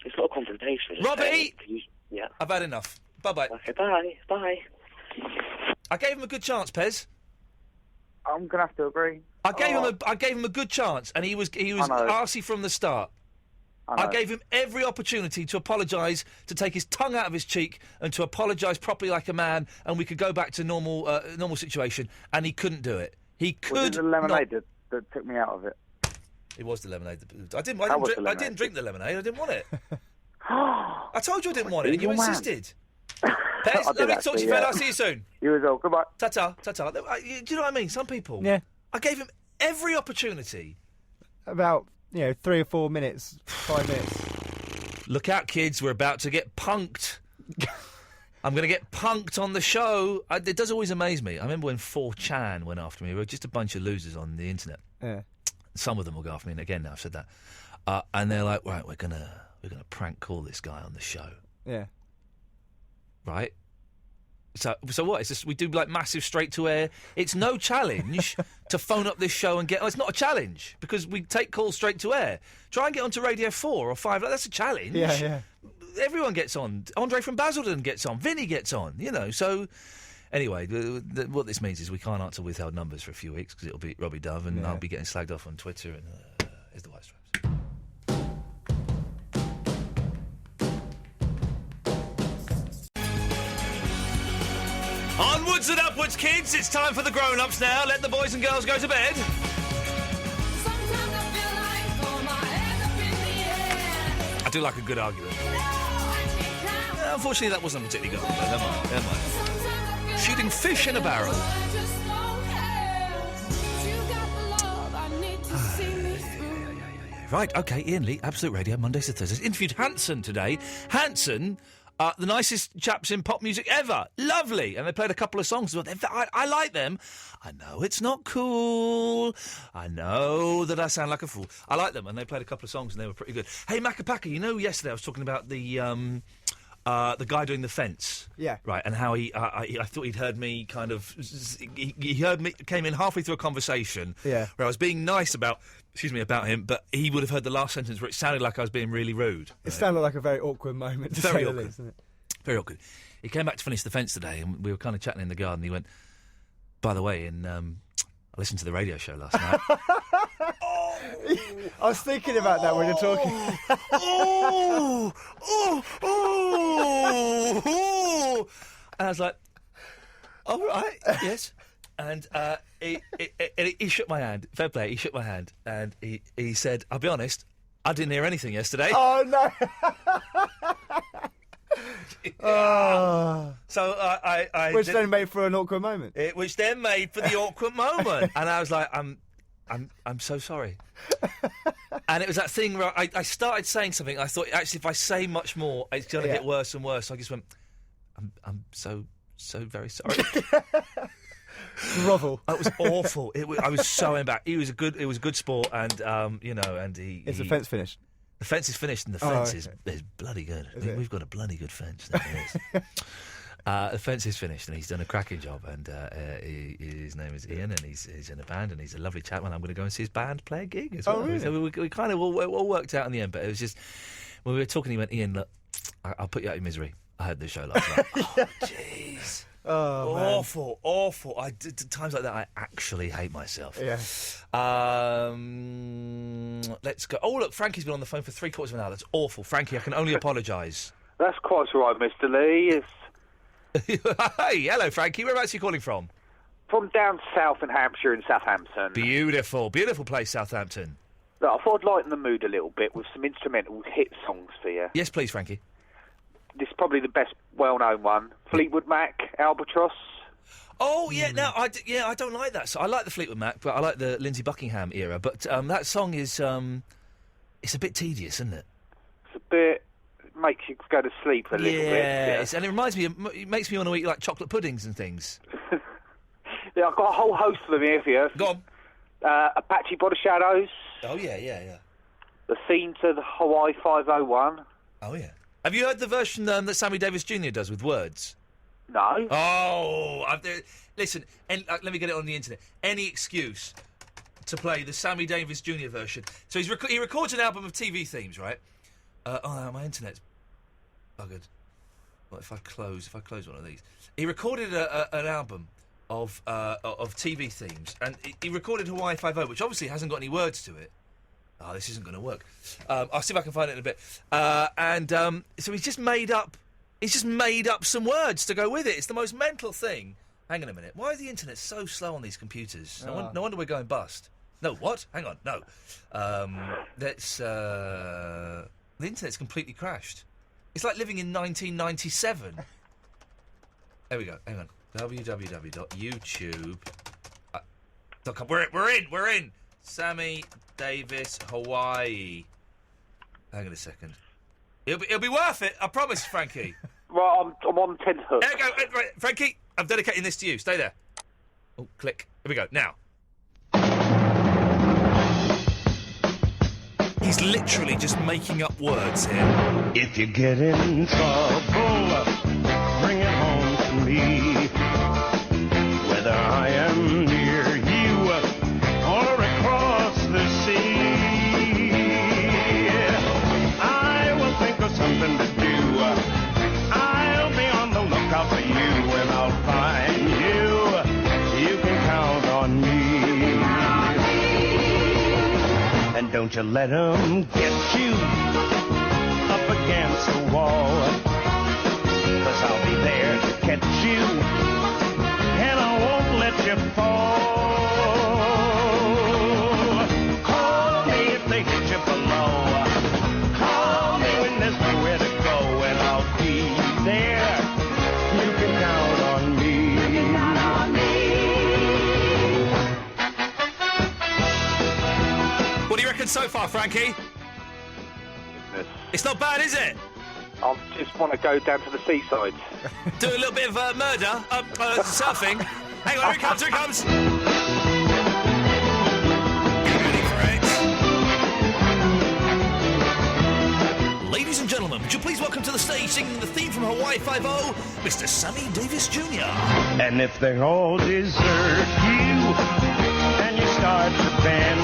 It's not a confrontation. Robbie! Yeah? I've had enough. Bye-bye. Okay, bye. Bye. I gave him a good chance, Pez. I'm gonna have to agree. I gave him a good chance, and he was arsey from the start. I gave him every opportunity to apologise, to take his tongue out of his cheek, and to apologise properly like a man, and we could go back to normal situation. And he couldn't do it. He could. Was it the lemonade that took me out of it? It was the lemonade. I didn't drink the lemonade. I didn't want it. I told you I didn't want it, and you insisted. Pez, let me talk to you, fella. I'll see you soon. You as well. Goodbye. Ta-ta, ta-ta. Do you know what I mean? Some people. Yeah. I gave him every opportunity. About 3 or 4 minutes, 5 minutes. Look out, kids! We're about to get punked. I'm going to get punked on the show. It does always amaze me. I remember when 4chan went after me. We were just a bunch of losers on the internet. Yeah. Some of them will go after me, and again now I've said that. And they're like, right, we're gonna prank call this guy on the show. Yeah. Right? So what? It's just, we do like massive straight to air. It's no challenge to phone up this show and get... it's not a challenge because we take calls straight to air. Try and get onto Radio 4 or 5. That's a challenge. Yeah. Everyone gets on. Andre from Basildon gets on. Vinny gets on, So anyway, what this means is we can't answer withheld numbers for a few weeks because it'll be Robbie Dove and I'll be getting slagged off on Twitter and here's the White Stripes. Onwards and upwards, kids. It's time for the grown-ups now. Let the boys and girls go to bed. I do like a good argument. Unfortunately, that wasn't particularly good. Never mind. Shooting fish in a barrel. Right, OK, Iain Lee, Absolute Radio, Mondays to Thursdays. Interviewed Hanson today. Hanson... the nicest chaps in pop music ever. Lovely. And they played a couple of songs. I like them. I know it's not cool. I know that I sound like a fool. I like them. And they played a couple of songs and they were pretty good. Hey, Macapaka, yesterday I was talking about the guy doing the fence. Yeah. Right, and how I thought he'd heard me kind of... He heard me, came in halfway through a conversation where I was being nice about him, but he would have heard the last sentence where it sounded like I was being really rude. It sounded like a very awkward moment, to say the least, isn't it? Very awkward. He came back to finish the fence today, and we were kind of chatting in the garden. He went, by the way, I listened to the radio show last night. I was thinking about that when you're talking. And I was like, all right, yes. And he shook my hand. Fair play. He shook my hand, and he said, "I'll be honest, I didn't hear anything yesterday." Oh no! So I which then made for an awkward moment. Which then made for the awkward moment, and I was like, I'm so sorry. And it was that thing where I started saying something. I thought, actually, if I say much more, it's going to get worse and worse. So I just went, I'm so very sorry. Grovel. It was awful. I was so embarrassed. It was a good sport, and and he. Is the fence finished? The fence is finished, and the fence is bloody good. We've got a bloody good fence. The fence is finished, and he's done a cracking job. And his name is Iain, and he's in a band, and he's a lovely chap. And I'm going to go and see his band play a gig as well. Oh, really? So we kind of all worked out in the end. But it was just when we were talking, he went, "Iain, look, I'll put you out of your misery. I heard this show last night. Oh, jeez. Oh, man. Awful. Times like that, I actually hate myself. Yeah. Let's go. Oh, look, Frankie's been on the phone for 3/4 of an hour. That's awful. Frankie, I can only apologise. That's quite all right, Mr. Lee. Hey, hello, Frankie. Whereabouts are you calling from? From down south in Hampshire, in Southampton. Beautiful place, Southampton. Look, I thought I'd lighten the mood a little bit with some instrumental hit songs for you. Yes, please, Frankie. This is probably the best well-known one. Fleetwood Mac, Albatross. Oh, yeah, no, I don't like that. So I like the Fleetwood Mac, but I like the Lindsey Buckingham era. But that song is, it's a bit tedious, isn't it? It's a bit... makes you go to sleep a little bit. Yeah, and it reminds me, it makes me want to eat, like, chocolate puddings and things. Yeah, I've got a whole host of them here for you. Go on. Apache Body Shadows. Oh, yeah. The theme to the Hawaii 501. Oh, yeah. Have you heard the version that Sammy Davis Jr. does with words? No. Oh, listen, let me get it on the internet. Any excuse to play the Sammy Davis Jr. version. So he records an album of TV themes, right? My internet's buggered. What if I close one of these? He recorded an album of TV themes, and he recorded Hawaii 5-0, which obviously hasn't got any words to it. Oh, this isn't going to work. I'll see if I can find it in a bit. So he's just made up some words to go with it. It's the most mental thing. Hang on a minute. Why is the internet so slow on these computers? No wonder we're going bust. No, what? Hang on. No. The internet's completely crashed. It's like living in 1997. There we go. Hang on. www.youtube.com. We're in. Sammy Davis, Hawaii. Hang on a second. It'll be worth it, I promise, Frankie. Right, I'm on 10 hook. There we go. Right, Frankie, I'm dedicating this to you. Stay there. Oh, click. Here we go. Now. He's literally just making up words here. If you get in trouble, bring it home to me. Whether I am near you or across the sea, I will think of something to do. I'll be on the lookout for you, and I'll find you. You can count on me. And don't you let 'em get you up against the wall, 'cause I'll be there to catch you, and I won't let you fall. Call me if they hit you below. Call me when there's nowhere to go, and I'll be there. You can count on me. You can count on me. What do you reckon so far, Frankie? It's not bad, is it? I just want to go down to the seaside. Do a little bit of murder, surfing. Hang on, here it comes. Get ready for it. Ladies and gentlemen, would you please welcome to the stage, singing the theme from Hawaii 5-0, Mr. Sammy Davis Jr. And if they all desert you, and you start to bend,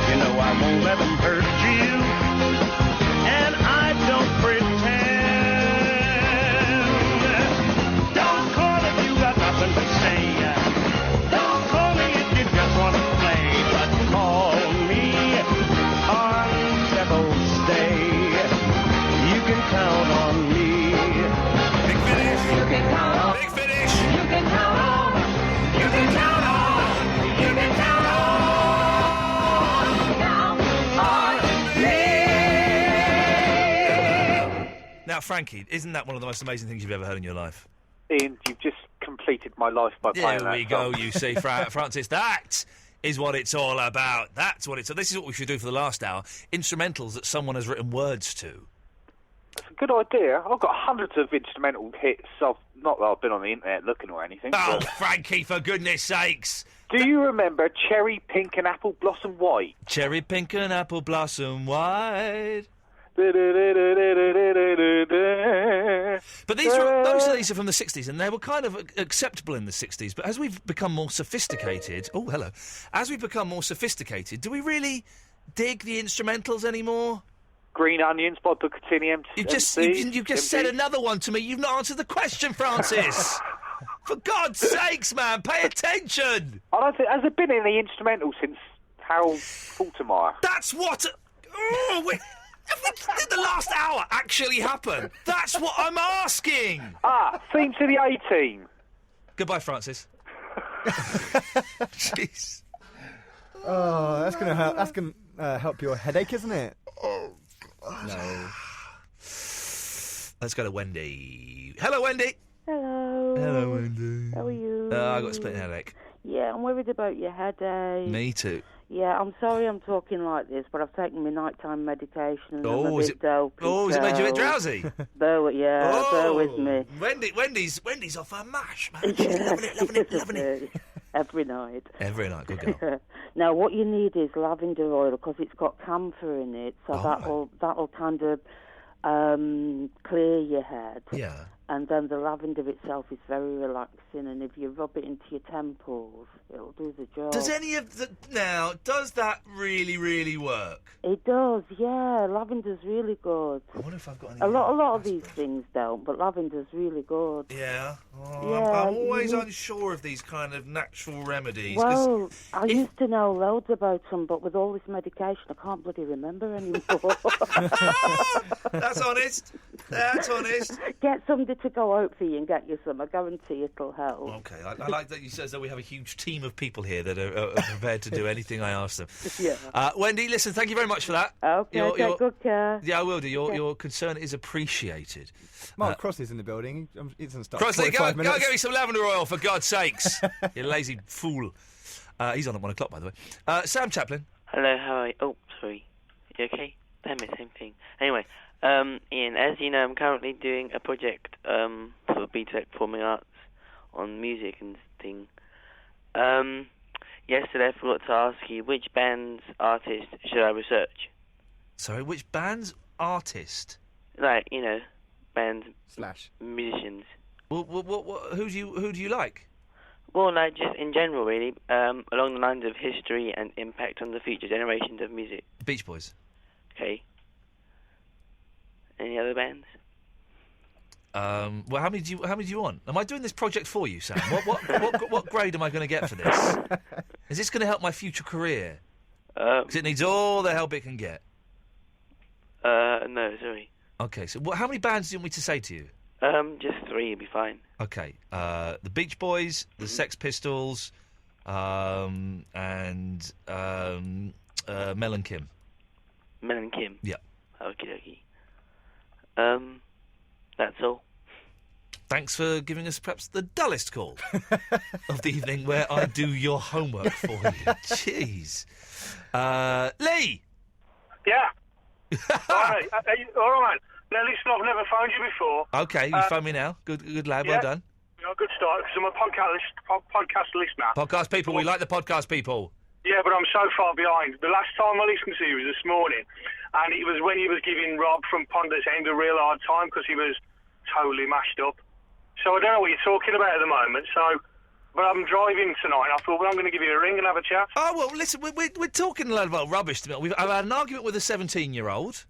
you know I won't let them hurt you, and I don't pretend. Don't call if you got nothing to say. Don't call me if you just want to play, but call me on Devil's Day. You can count on me. Big finish. You can count on. Big finish. You can count on. You can count on. You can count on. Now, Frankie, isn't that one of the most amazing things you've ever heard in your life? Ian, you've just completed my life by playing that. There we go, you see, Francis. That is what it's all about. That's what it's... This is what we should do for the last hour. Instrumentals that someone has written words to. That's a good idea. I've got hundreds of instrumental hits. Not that I've been on the internet looking or anything. Oh, but... Frankie, for goodness sakes. Do you remember Cherry Pink and Apple Blossom White? Cherry Pink and Apple Blossom White. But these are from the 60s, and they were kind of acceptable in the 60s. But as we've become more sophisticated... Oh, hello. As we've become more sophisticated, do we really dig the instrumentals anymore? Green Onions by Booker T and You've just said another one to me. You've not answered the question, Francis. For God's sakes, man, pay attention. I don't think has it been in the instrumental since Harold Faltermeyer? That's what. Oh, wait. Did the last hour actually happen? That's what I'm asking. Theme to the A-Team. Goodbye, Francis. Jeez. Oh, that's gonna help. That's gonna help your headache, isn't it? No. Let's go to Wendy. Hello, Wendy. Hello. Hello, Wendy. How are you? I got a split headache. Yeah, I'm worried about your headache. Me too. Yeah, I'm sorry I'm talking like this, but I've taken my nighttime medication and I'm a Is bit it? dopey. Has it made you a bit drowsy? Bear with me. Wendy's off her mash, man. Yeah. Loving it. Every night. Every night, good girl. Now, what you need is lavender oil because it's got camphor in it, so that'll kind of clear your head. Yeah. And then the lavender itself is very relaxing, and if you rub it into your temples, it'll do the job. Does that really, really work? It does, yeah. Lavender's really good. I wonder if I've got any. A lot of these things don't, but lavender's really good. Yeah. Yeah, I'm always unsure of these kind of natural remedies. Well, I used to know loads about them, but with all this medication, I can't bloody remember anymore. That's honest. That's honest. Get somebody to go out for you and get you some. I guarantee it'll help. Okay, I like that you said that we have a huge team of people here that are prepared to do anything I ask them. Yeah. Wendy, listen, thank you very much for that. Okay, take good care. Yeah, I will do. Your concern is appreciated. Mark Crossley's in the building. He doesn't start. Crossley, go get me some lavender oil, for God's sakes. You lazy fool. He's on at 1 o'clock, by the way. Sam Chaplin. Hello, how are you? Oh, sorry. You okay? Damn it, same thing. Anyway, Ian, as you know, I'm currently doing a project for BTEC Performing Arts on music and thing. Yesterday I forgot to ask you, which band's artist should I research? Sorry, which band's artist? Like, you know, bands / musicians. Well, who do you like? Well, like, just in general, really, along the lines of history and impact on the future generations of music. Beach Boys. Okay. Any other bands? Well, how many do you want? Am I doing this project for you, Sam? What grade am I going to get for this? Is this going to help my future career? Because it needs all the help it can get. No, sorry. Okay, so how many bands do you want me to say to you? Just 3 would be fine. Okay, the Beach Boys, the Sex Pistols, and Mel and Kim. Mel and Kim? Yeah. Okie dokie. That's all. Thanks for giving us perhaps the dullest call of the evening where I do your homework for you. Jeez. Lee! Yeah. All right. Now, listen, I've never phoned you before. Okay, you phone me now. Good lad, well done. Good start, because I'm a podcast listener. Podcast people, we like the podcast people. Yeah, but I'm so far behind. The last time I listened to you was this morning, and it was when you was giving Rob from Ponder's End a real hard time because he was totally mashed up. So I don't know what you're talking about at the moment, but I'm driving tonight, and I thought, well, I'm going to give you a ring and have a chat. Oh, well, listen, we're talking a lot about rubbish. I've had an argument with a 17-year-old.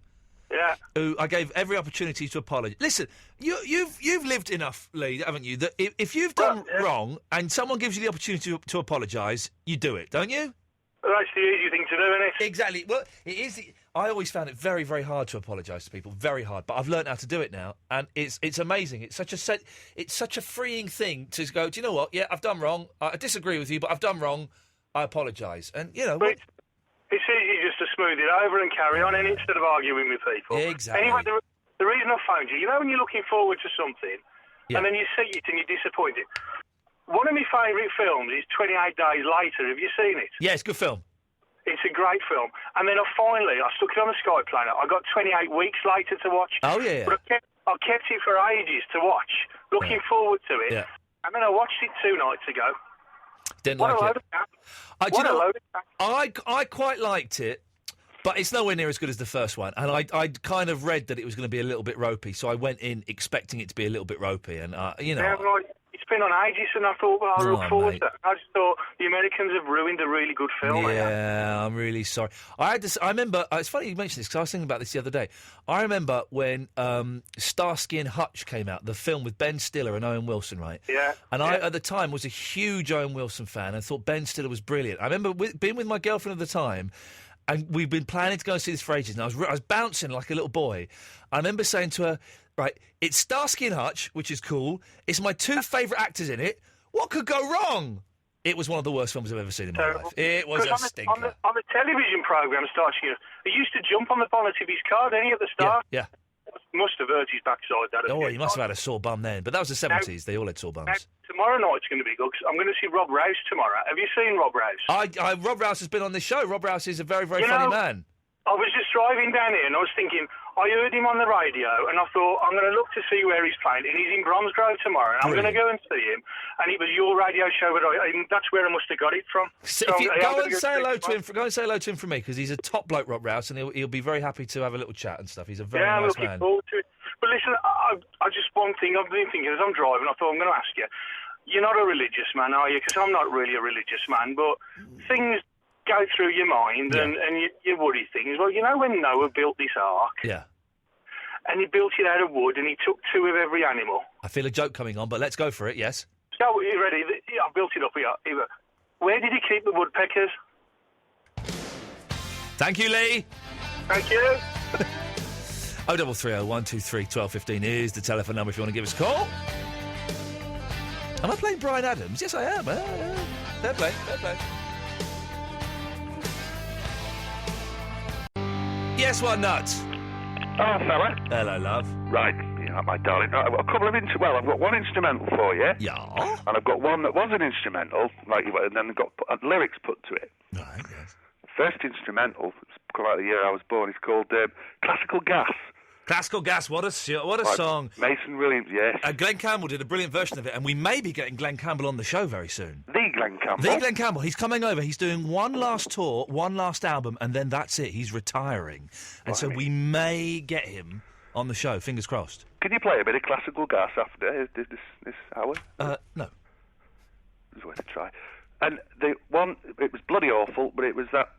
Yeah. Who I gave every opportunity to apologise. Listen, you've lived enough, Lee, haven't you, that if you've done wrong and someone gives you the opportunity to apologise, you do it, don't you? Well, that's the easy thing to do, isn't it? Exactly. Well, it is. I always found it very, very hard to apologise to people. Very hard. But I've learnt how to do it now, and it's amazing. It's such a freeing thing to go. Do you know what? Yeah, I've done wrong. I disagree with you, but I've done wrong. I apologise. And you know. It's easy just to smooth it over and carry on, and instead of arguing with people. Exactly. Anyway, the reason I phoned you, when you're looking forward to something, and then you see it and you're disappointed. One of my favourite films is 28 Days Later. Have you seen it? Yeah, it's a good film. It's a great film. And then I stuck it on the Sky Planet. I got 28 weeks later to watch. Oh, yeah. But I kept it for ages to watch, looking forward to it. Yeah. And then I watched it 2 nights ago. Didn't What like a it. load of crap. Do you know, load of crap. I quite liked it, but it's nowhere near as good as the first one. And I kind of read that it was going to be a little bit ropey, so I went in expecting it to be a little bit ropey. And, Yeah, right. It's been on ages, and I thought, well, I Oh, look forward mate. to it. I just thought the Americans have ruined a really good film. Yeah, I'm really sorry. I remember. It's funny you mentioned this because I was thinking about this the other day. I remember when Starsky and Hutch came out, the film with Ben Stiller and Owen Wilson, right? Yeah. And I, at the time, was a huge Owen Wilson fan and thought Ben Stiller was brilliant. I remember being with my girlfriend at the time, and we've been planning to go and see this for ages. And I was bouncing like a little boy. I remember saying to her, "Right, it's Starsky and Hutch, which is cool. It's my two favourite actors in it. What could go wrong?" It was one of the worst films I've ever seen in my life. It was a Because stinker. on the television programme, Starsky, he used to jump on the bonnet of his car, didn't he, at the start? Yeah. Must have hurt his backside. That Oh, he must have had a sore bum then. But that was the 70s. They all had sore Now, bums. tomorrow night's going to be good 'cause I'm going to see Rob Rouse tomorrow. Have you seen Rob Rouse? Rob Rouse has been on this show. Rob Rouse is a very, very You funny know, man. I was just driving down here and I was thinking, I heard him on the radio and I thought, I'm going to look to see where he's playing. And he's in Bromsgrove tomorrow. And I'm going to go and see him. And it was your radio show, but that's where I must have got it from. So if you go and say hello to him, go and say hello to him from me because he's a top bloke, Rob Rouse, and he'll be very happy to have a little chat and stuff. He's a very I'm nice looking man. forward to it. But listen, I just one thing I've been thinking as I'm driving, I thought I'm going to ask you. You're not a religious man, are you? Because I'm not really a religious man, but things go through your mind and you worry things. Well, you know when Noah built this ark? Yeah. And he built it out of wood and he took two of every animal. I feel a joke coming on, but let's go for it, yes. So, are you ready? I built it up here. Where did he keep the woodpeckers? Thank you, Lee. Thank you. 0330 123 1215 is the telephone number if you want to give us a call. Am I playing Bryan Adams? Yes, I am. Fair play, fair play. Yes, what nuts? Oh, fella. Hello, love. Right, yeah, my darling. I've got a couple of I've got one instrumental for you. Yeah. And I've got one that was an instrumental, and then I've got lyrics put to it. Right, yes. First instrumental, it's come out the year I was born, it's called Classical Gas. Classical Gas, what a song. Mason Williams, yes. Glenn Campbell did a brilliant version of it, and we may be getting Glenn Campbell on the show very soon. The Glenn Campbell? The Glenn Campbell. He's coming over. He's doing one last tour, one last album, and then that's it. He's retiring. And so we may get him on the show, fingers crossed. Can you play a bit of Classical Gas after this hour? No. It's worth a try. And the one, it was bloody awful, but it was that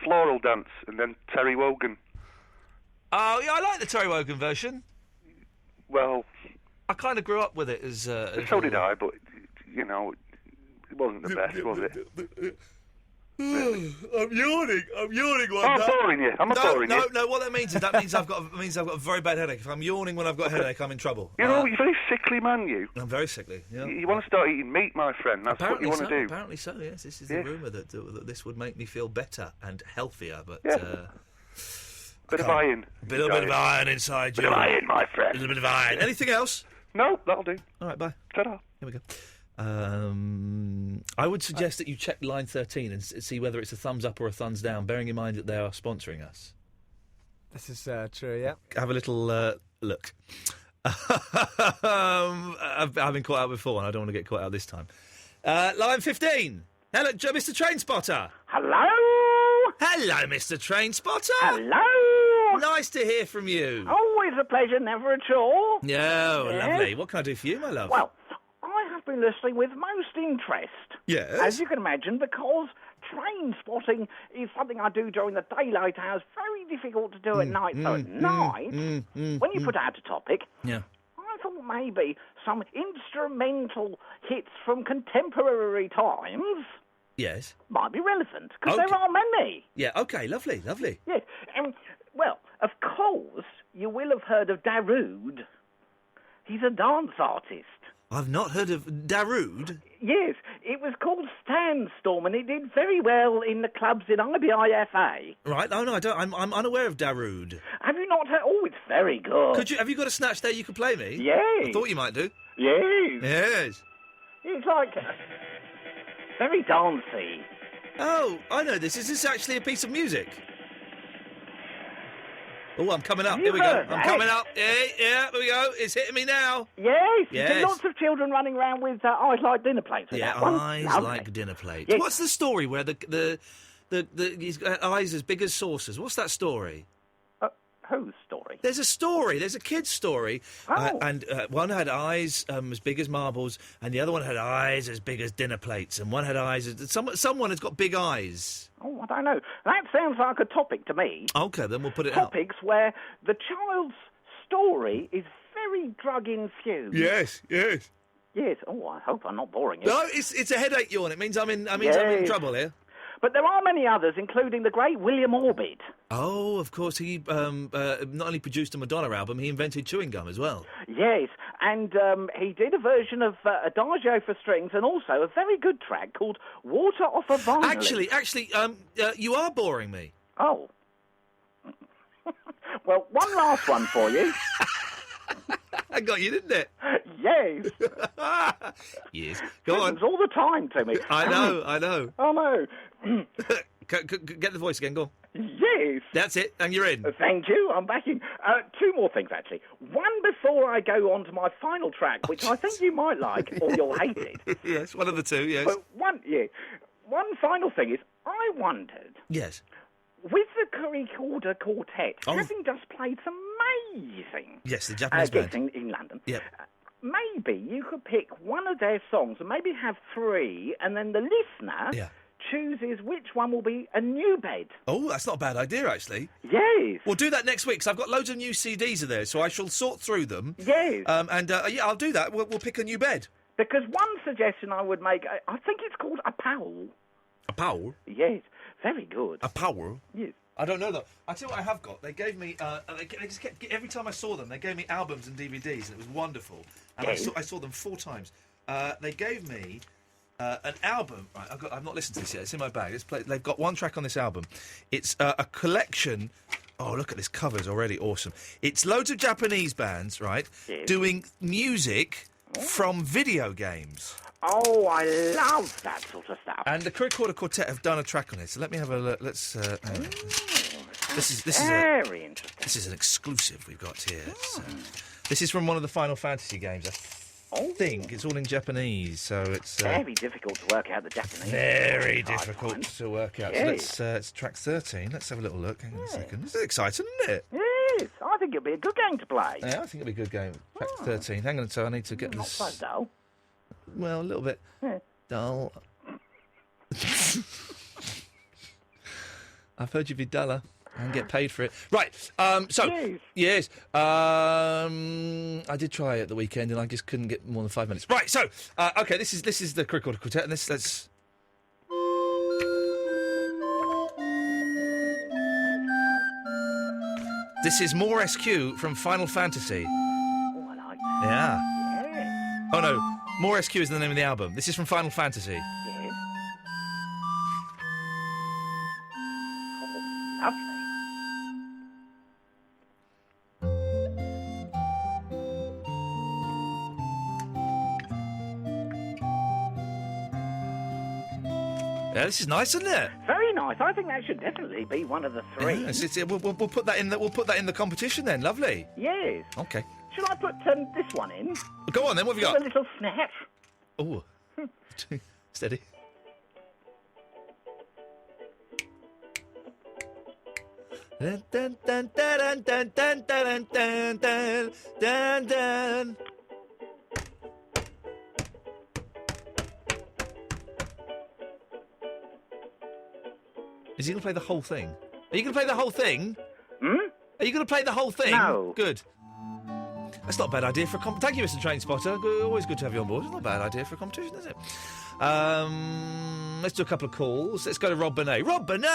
floral dance, and then Terry Wogan. Oh, yeah, I like the Terry Wogan version. Well, I kind of grew up with it as... so did I, but, you know, it wasn't the best, was it? I'm yawning. I'm boring you. I'm not boring you. No. What that means is I've got a very bad headache. If I'm yawning when I've got a headache, I'm in trouble. You're a very sickly man, you. I'm very sickly. Yeah. You want to start eating meat, my friend. That's what you want to do. Apparently so. Yes, this is the rumour that this would make me feel better and healthier. But bit of iron. A little bit of iron inside you. Bit of iron, my friend. A little bit of iron. Anything else? No, that'll do. All right, bye. Ta-da. Here we go. I would suggest that you check line 13 and see whether it's a thumbs up or a thumbs down, bearing in mind that they are sponsoring us. This is true, yeah. Have a little look. I've been caught out before, and I don't want to get caught out this time. Line 15. Hello, Mr. Train Spotter. Hello? Hello, Mr. Train Spotter. Hello? Nice to hear from you. Always a pleasure, never a chore. Oh, Yes. lovely. What can I do for you, my love? Well, I have been listening with most interest. Yes? As you can imagine, because train spotting is something I do during the daylight hours, very difficult to do at night. So at night, when you put out a topic, yeah. I thought maybe some instrumental hits from contemporary times Yes. might be relevant, because there are many. Yeah, okay, lovely. Yes. Well, of course, you will have heard of Darude. He's a dance artist. I've not heard of Darude. Yes, it was called Sandstorm, and it did very well in the clubs in IBIFA. Right, no, I don't. I'm unaware of Darude. Have you not heard? Oh, it's very good. Have you got a snatch there you could play me? Yes. I thought you might do. Yes. Yes. It's like very dancey. Oh, I know this. Is this actually a piece of music? Oh, I'm coming up. Here we go. I'm coming up. Yeah, here we go. It's hitting me now. Yes. Yes. You see lots of children running around with eyes like dinner plates. with Yeah, that one. eyes Lovely. like dinner plates. Yes. What's the story where he's got eyes as big as saucers? What's that story? Whose story? There's a story. There's a kid's story. Oh. And one had eyes as big as marbles, and the other one had eyes as big as dinner plates, and one had eyes as... Someone has got big eyes. Oh, I don't know. That sounds like a topic to me. OK, then we'll put it out. Topics where the child's story is very drug-infused. Yes. Yes. Oh, I hope I'm not boring you. No, it's a headache yawn. It means I'm in Yes. trouble here. But there are many others, including the great William Orbit. Oh, of course. He not only produced a Madonna album, he invented chewing gum as well. Yes, and he did a version of Adagio for strings and also a very good track called Water Off a Vinyl. Actually, you are boring me. Oh. Well, one last one for you. I got you, didn't it? Yes. Yes. Go on. Happens all the time to me. I know. Oh, no. Get the voice again, go on. Yes. That's it, and you're in. Thank you, I'm back in. Two more things, actually. One before I go on to my final track, which I think you might like, or you'll hate it. Yes, one of the two, yes. But one final thing is, I wondered... Yes. With the Curry-Corder Quartet, Oh. having just played some amazing Yes, the Japanese gigs band. in London, Yep. Maybe you could pick one of their songs and maybe have three, and then the listener chooses which one will be a new bed. Oh, that's not a bad idea, actually. Yes. We'll do that next week, because I've got loads of new CDs of theirs, so I shall sort through them. Yes. I'll do that. We'll pick a new bed. Because one suggestion I would make, I think it's called a Powell. A Powell? Yes. Very good. A Powell? Yes. I don't know, though. I tell you what I have got. They gave me... they just kept, every time I saw them, they gave me albums and DVDs, and it was wonderful. And Yes. I saw them 4 times. They gave me an album. Right, I've not listened to this yet. It's in my bag. They've got one track on this album. It's a collection... Oh, look at this cover. It's already awesome. It's loads of Japanese bands, right, doing music from video games. Oh, I love that sort of stuff. And the Curry-Corder Quartet have done a track on it, so let me have a look. Let's. This is very interesting. This is an exclusive we've got here. This is from one of the Final Fantasy games. I think it's all in Japanese, so it's very difficult to work out the Japanese. very difficult to work out. Yes. So it's track 13. Let's have a little look. Hang on a second. This is exciting, isn't it? Yes, I think it'll be a good game to play. Yeah, I think it'll be a good game. Track 13. Hang on, so I need to get Not this. so dull. Well, a little bit dull. I've heard you'd be duller and get paid for it. Right, yes. I did try it at the weekend and I just couldn't get more than 5 minutes. Right, so, OK, this is the Curry-Corder Quartet, and let's... This is More SQ from Final Fantasy. Oh, I like that. Yeah. Oh, no. More SQ is the name of the album. This is from Final Fantasy. Yes. Oh, lovely. Yeah, this is nice, isn't it? Very nice. I think that should definitely be one of the three. Yes, we'll put that in. We'll put that in the competition then. Lovely. Yes. Okay. Should I put this one in? Go on then. What have you Just got? a little snap. Oh, steady. Dun, dun, dun, dun, dun, dun, dun, dun, dun, dun, dun. Is he going to play the whole thing? Are you going to play the whole thing? Hmm? Are you going to play the whole thing? No. Good. That's not a bad idea for a Thank you, Mr. Train Spotter. Always good to have you on board. It's not a bad idea for a competition, is it? Let's do a couple of calls. Let's go to Rob Burnett. Rob Burnett!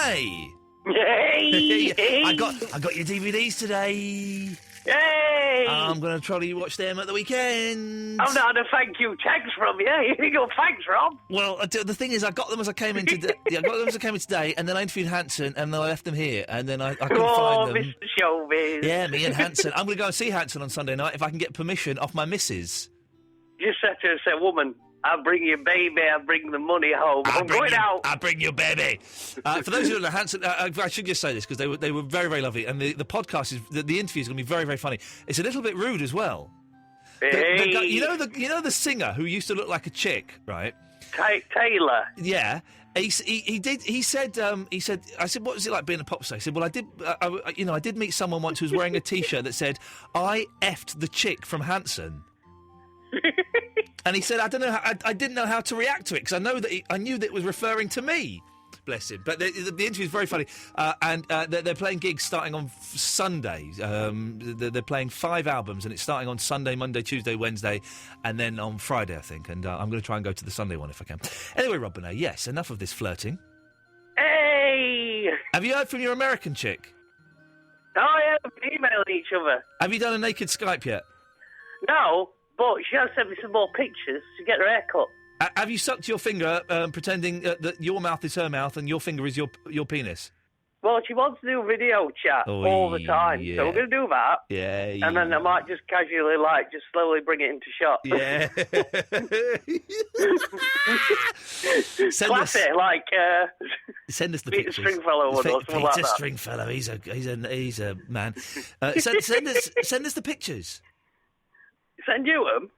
Hey! I got your DVDs today. Hey! I'm going to try to watch them at the weekend. Oh, no, thank you. Thanks from you. Here you go. Thanks, Rob. Well, the thing is, I got them as I came in today. I got them as I came in today, and then I interviewed Hanson, and then I left them here, and then I couldn't find them. Mr. Showbiz. Yeah, me and Hanson. I'm going to go and see Hanson on Sunday night if I can get permission off my missus. You said to her, say, woman, I'll bring you baby, I'll bring the money home. I'm going out. I'll bring you baby. For those who don't know, Hanson, I should just say this because they were very, very lovely, and the podcast is the interview is going to be very, very funny. It's a little bit rude as well. Hey. You know the singer who used to look like a chick, right? Taylor. Yeah. He did. He said. I said, "What was it like being a pop star?" He said, "Well, I did. I did meet someone once who was wearing a T-shirt that said I effed the chick from Hanson." And he said, "I don't know. I didn't know how to react to it because I knew that it was referring to me." Bless him. But the interview is very funny. And they're playing gigs starting on Sundays. They're playing 5 albums, and it's starting on Sunday, Monday, Tuesday, Wednesday, and then on Friday, I think. And I'm going to try and go to the Sunday one if I can. Anyway, Rob Burnett, yes, enough of this flirting. Hey! Have you heard from your American chick? Oh, yeah, we've emailing each other. Have you done a naked Skype yet? No, but she has sent me some more pictures to get her hair cut. Have you sucked your finger, pretending that your mouth is her mouth and your finger is your penis? Well, she wants to do video chat all the time, so we're going to do that. Yeah. And then I might just casually, just slowly bring it into shot. Yeah. Classic, send us the Peter pictures. Stringfellow or something like that. Peter Stringfellow, he's a man. Send us the pictures. Send you them?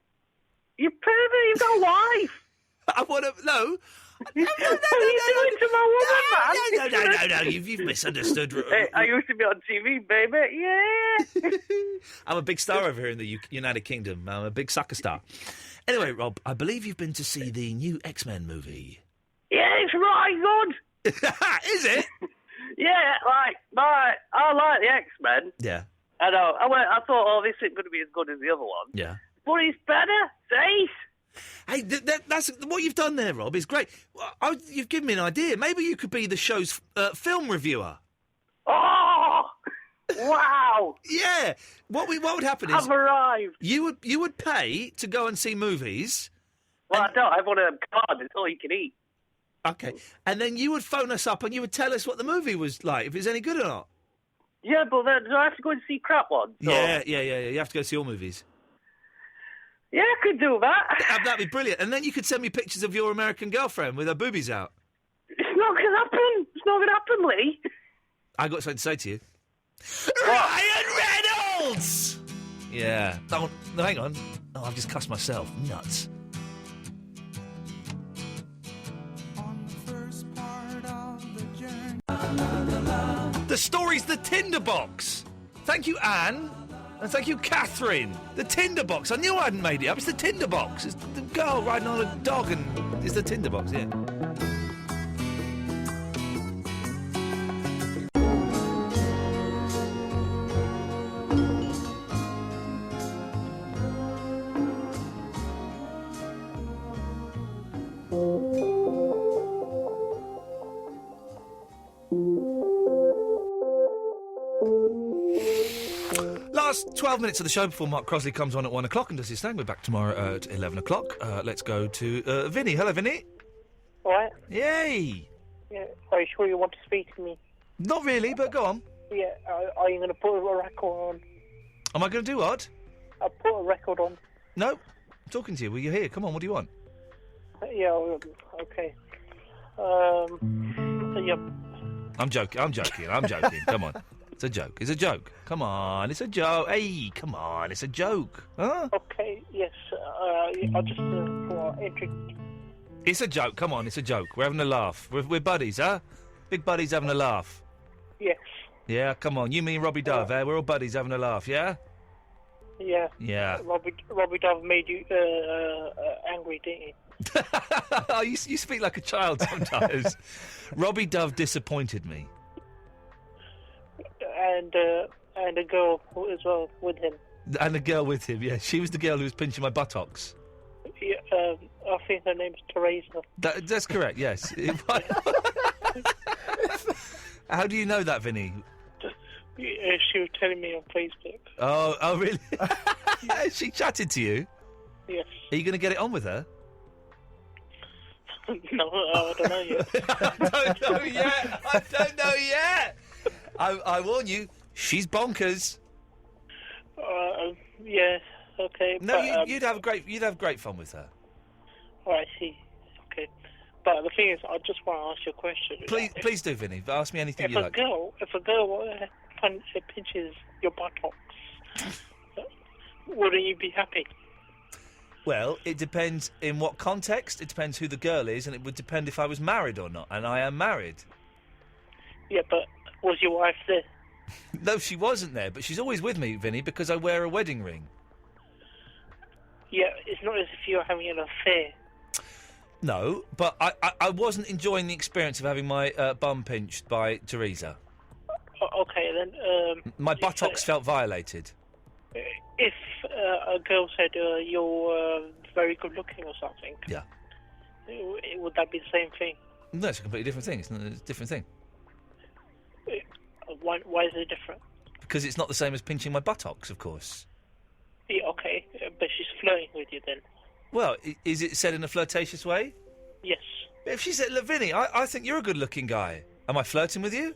You pervert, you've got a wife. I want to... No. What are you doing to my woman, man? No, you've misunderstood. Hey, I used to be on TV, baby. Yeah. I'm a big star over here in the United Kingdom. I'm a big soccer star. Anyway, Rob, I believe you've been to see the new X-Men movie. Yeah, it's right good. Is it? Yeah, I like the X-Men. Yeah. I know. I thought, this isn't going to be as good as the other one. Yeah. But it's better. See? Hey, that's what you've done there, Rob. Is great. You've given me an idea. Maybe you could be the show's film reviewer. Oh, wow! Yeah. What would happen is I've arrived. You would pay to go and see movies. Well, I don't. I have one of them cards. It's all you can eat. Okay. And then you would phone us up and you would tell us what the movie was like, if it's any good or not. Yeah, but then do I have to go and see crap ones? Yeah. You have to go see all movies. Yeah, I could do that. That'd be brilliant. And then you could send me pictures of your American girlfriend with her boobies out. It's not going to happen. It's not going to happen, Lee. I got something to say to you. Ryan Reynolds! Yeah. No, hang on. Oh, I've just cussed myself. Nuts. The story's the tinderbox. Thank you, Anne. And thank you, Catherine. The tinderbox. I knew I hadn't made it up. It's the tinderbox. It's the girl riding on a dog and it's the tinderbox, yeah. Last 12 minutes of the show before Mark Crosley comes on at 1 o'clock and does his thing. We're back tomorrow at 11 o'clock. Let's go to Vinny. Hello, Vinny. All right. Yay! Yeah. Are you sure you want to speak to me? Not really, but go on. Yeah. Are you going to put a record on? Am I going to do what? I'll put a record on. No. I'm talking to you. Well, you're here. Come on, what do you want? Yeah, okay. Yep. I'm joking. Come on. It's a joke. Come on, it's a joke. Hey, come on, it's a joke. Huh? Okay, yes. I'll just It's a joke. Come on, it's a joke. We're having a laugh. We're buddies, huh? Big buddies having a laugh. Yes. Yeah, come on. You, me, and Robbie Dove, eh? We're all buddies having a laugh, yeah? Yeah. Yeah. Robbie Dove made you angry, didn't he? Oh, you speak like a child sometimes. Robbie Dove disappointed me. And a girl as well with him. And a girl with him, yeah. She was the girl who was pinching my buttocks. Yeah, I think her name's Teresa. That's correct, yes. How do you know that, Vinny? She was telling me on Facebook. Oh, really? Yeah, she chatted to you? Yes. Are you going to get it on with her? No, I don't know yet. I don't know yet. I warn you, she's bonkers. Yeah, okay. No, but, you'd have great fun with her. Oh, I see. Okay, but the thing is, I just want to ask you a question. Please do, Vinny. Ask me anything you like. If a girl pinches your buttocks, wouldn't you be happy? Well, it depends in what context, it depends who the girl is, and it would depend if I was married or not, and I am married. Yeah, but was your wife there? No, she wasn't there, but she's always with me, Vinny, because I wear a wedding ring. Yeah, it's not as if you're having an affair. No, but I wasn't enjoying the experience of having my bum pinched by Teresa. Okay, then. My buttocks felt violated. If a girl said you're very good looking or something, Yeah. would that be the same thing? No, it's a completely different thing. It's a different thing. Why is it different? Because it's not the same as pinching my buttocks, of course. Yeah, okay, but she's flirting with you then. Well, is it said in a flirtatious way? Yes. If she said, look, Vinny, I think you're a good-looking guy. Am I flirting with you?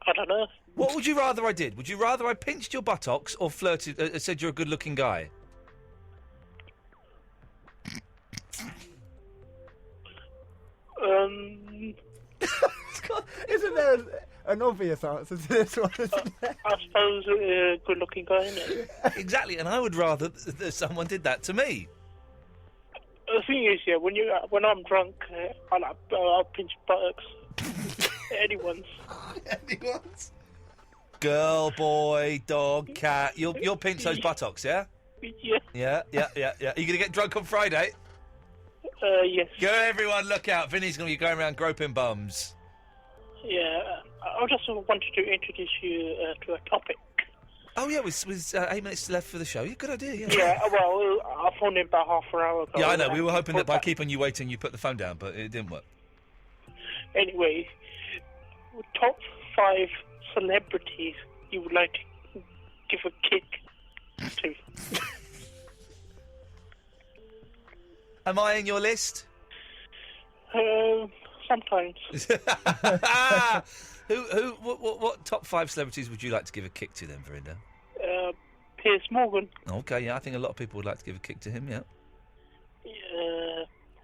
I don't know. What would you rather I did? Would you rather I pinched your buttocks or flirted, said you're a good-looking guy? Isn't there an obvious answer to this one? I suppose good-looking guy, isn't it? Exactly, and I would rather that someone did that to me. The thing is, yeah, when I'm drunk, I'll pinch buttocks. Anyone's. Anyone's? Girl, boy, dog, cat. You'll pinch those buttocks, yeah? Yeah. Yeah. Are you going to get drunk on Friday? Yes. Go, everyone, look out. Vinny's going to be going around groping bums. Yeah, I just wanted to introduce you to a topic. Oh, yeah, with 8 minutes left for the show. Yeah, good idea, yeah. Yeah, well, I phoned in about half an hour ago. Yeah, I know. We were hoping that by keeping you waiting, you put the phone down, but it didn't work. Anyway, top 5 celebrities you would like to give a kick to. Am I in your list? Sometimes. What top 5 celebrities would you like to give a kick to then, Verinda? Piers Morgan. Okay, yeah, I think a lot of people would like to give a kick to him, yeah.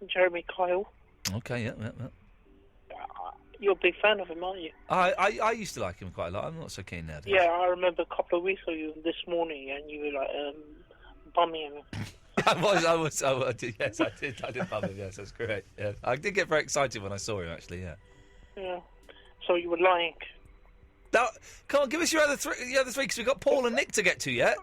Jeremy Kyle. Okay, yeah. You're a big fan of him, aren't you? I used to like him quite a lot. I'm not so keen now. Yeah, I remember a couple of weeks ago this morning, and you were like bumming him. I did, yes, I did bum him, yes, that's correct. Yeah. I did get very excited when I saw him, actually, yeah. Yeah. So you were lying. Now, come on, give us your other three, because we've got Paul and Nick to get to yet.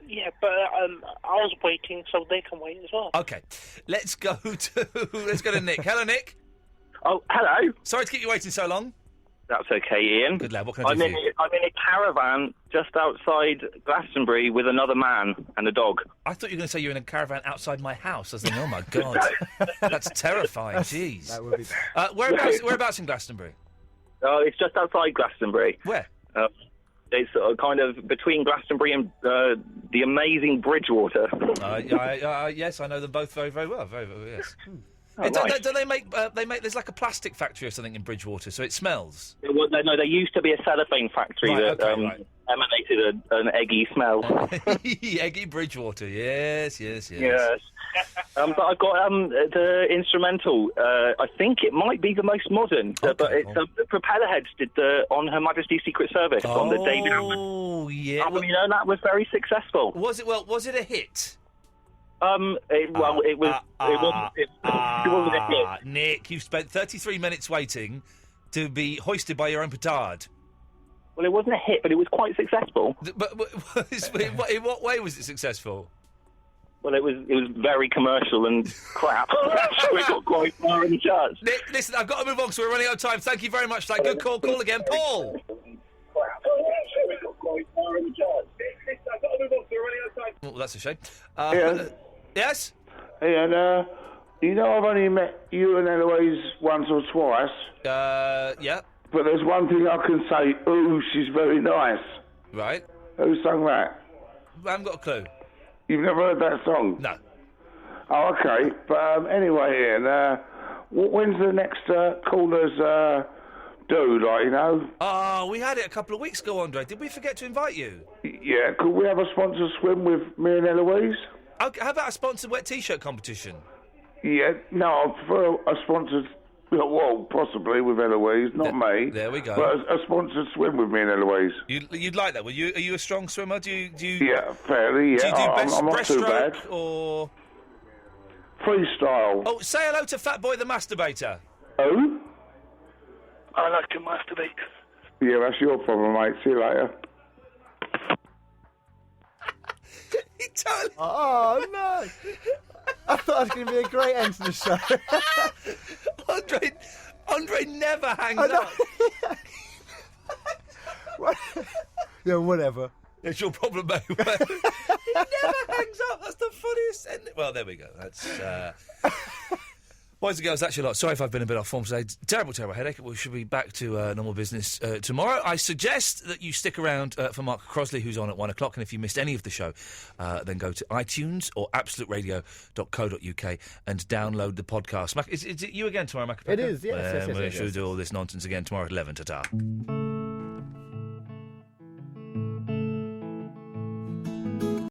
Yeah, but I was waiting, so they can wait as well. Okay, let's go to Nick. Hello, Nick. Oh, hello. Sorry to keep you waiting so long. That's okay, Ian. Good lad, what can I do for you? I'm in a caravan just outside Glastonbury with another man and a dog. I thought you were going to say you're in a caravan outside my house. I was thinking, oh my God, that's terrifying, jeez. That would be... whereabouts in Glastonbury? It's just outside Glastonbury. Where? It's kind of between Glastonbury and the amazing Bridgewater. Yes, I know them both very, very well. Very, very, yes. Oh, nice. Do they make? There's like a plastic factory or something in Bridgewater, so it smells. No, there used to be a cellophane factory that emanated an eggy smell. Eggy Bridgewater, yes. But I've got the instrumental. I think it might be the most modern, but it's Propellerheads did on Her Majesty's Secret Service on the David Attenborough. Oh yeah. That was very successful. Was it? Well, was it a hit? It wasn't a hit. Nick, you've spent 33 minutes waiting to be hoisted by your own petard. Well, it wasn't a hit, but it was quite successful. But in what way was it successful? Well, it was very commercial and crap. So it got quite far in the charts. Nick, listen, I've got to move on, so we're running out of time. Thank you very much for that. Good call. Call again, Paul. Oh, that's a shame. Ian? Yes? Ian, you know I've only met you and Eloise once or twice. Yeah. But there's one thing I can say. Ooh, she's very nice. Right. Who sung that? I haven't got a clue. You've never heard that song? No. Oh, okay. But anyway, Ian, when's the next callers do, like, you know? Oh, we had it a couple of weeks ago, Andre. Did we forget to invite you? Yeah, could we have a sponsored swim with me and Eloise? Okay, how about a sponsored wet T-shirt competition? Yeah, no, I prefer a sponsored Well, possibly with Eloise, not me. There we go. But a sponsored swim with me and Eloise. You'd like that? Are you a strong swimmer? Do you? Yeah, fairly. Yeah, Do you do I'm not too bad. breaststroke or Freestyle. Oh, say hello to Fat Boy the Masturbator. Oh? I like to masturbate. Yeah, that's your problem, mate. See you later. Oh, no. I thought it was going to be a great end to the show. Andre never hangs up. Yeah, whatever. It's your problem, mate. He never hangs up. That's the funniest ending. Well, there we go. That's... Boys and girls, that's your lot. Sorry if I've been a bit off form today. Terrible headache. We should be back to normal business tomorrow. I suggest that you stick around for Mark Crosley, who's on at 1 o'clock. And if you missed any of the show, then go to iTunes or absoluteradio.co.uk and download the podcast. Is it you again tomorrow, Mac? It is, yes. We should do all this nonsense again tomorrow at 11. Ta-ta.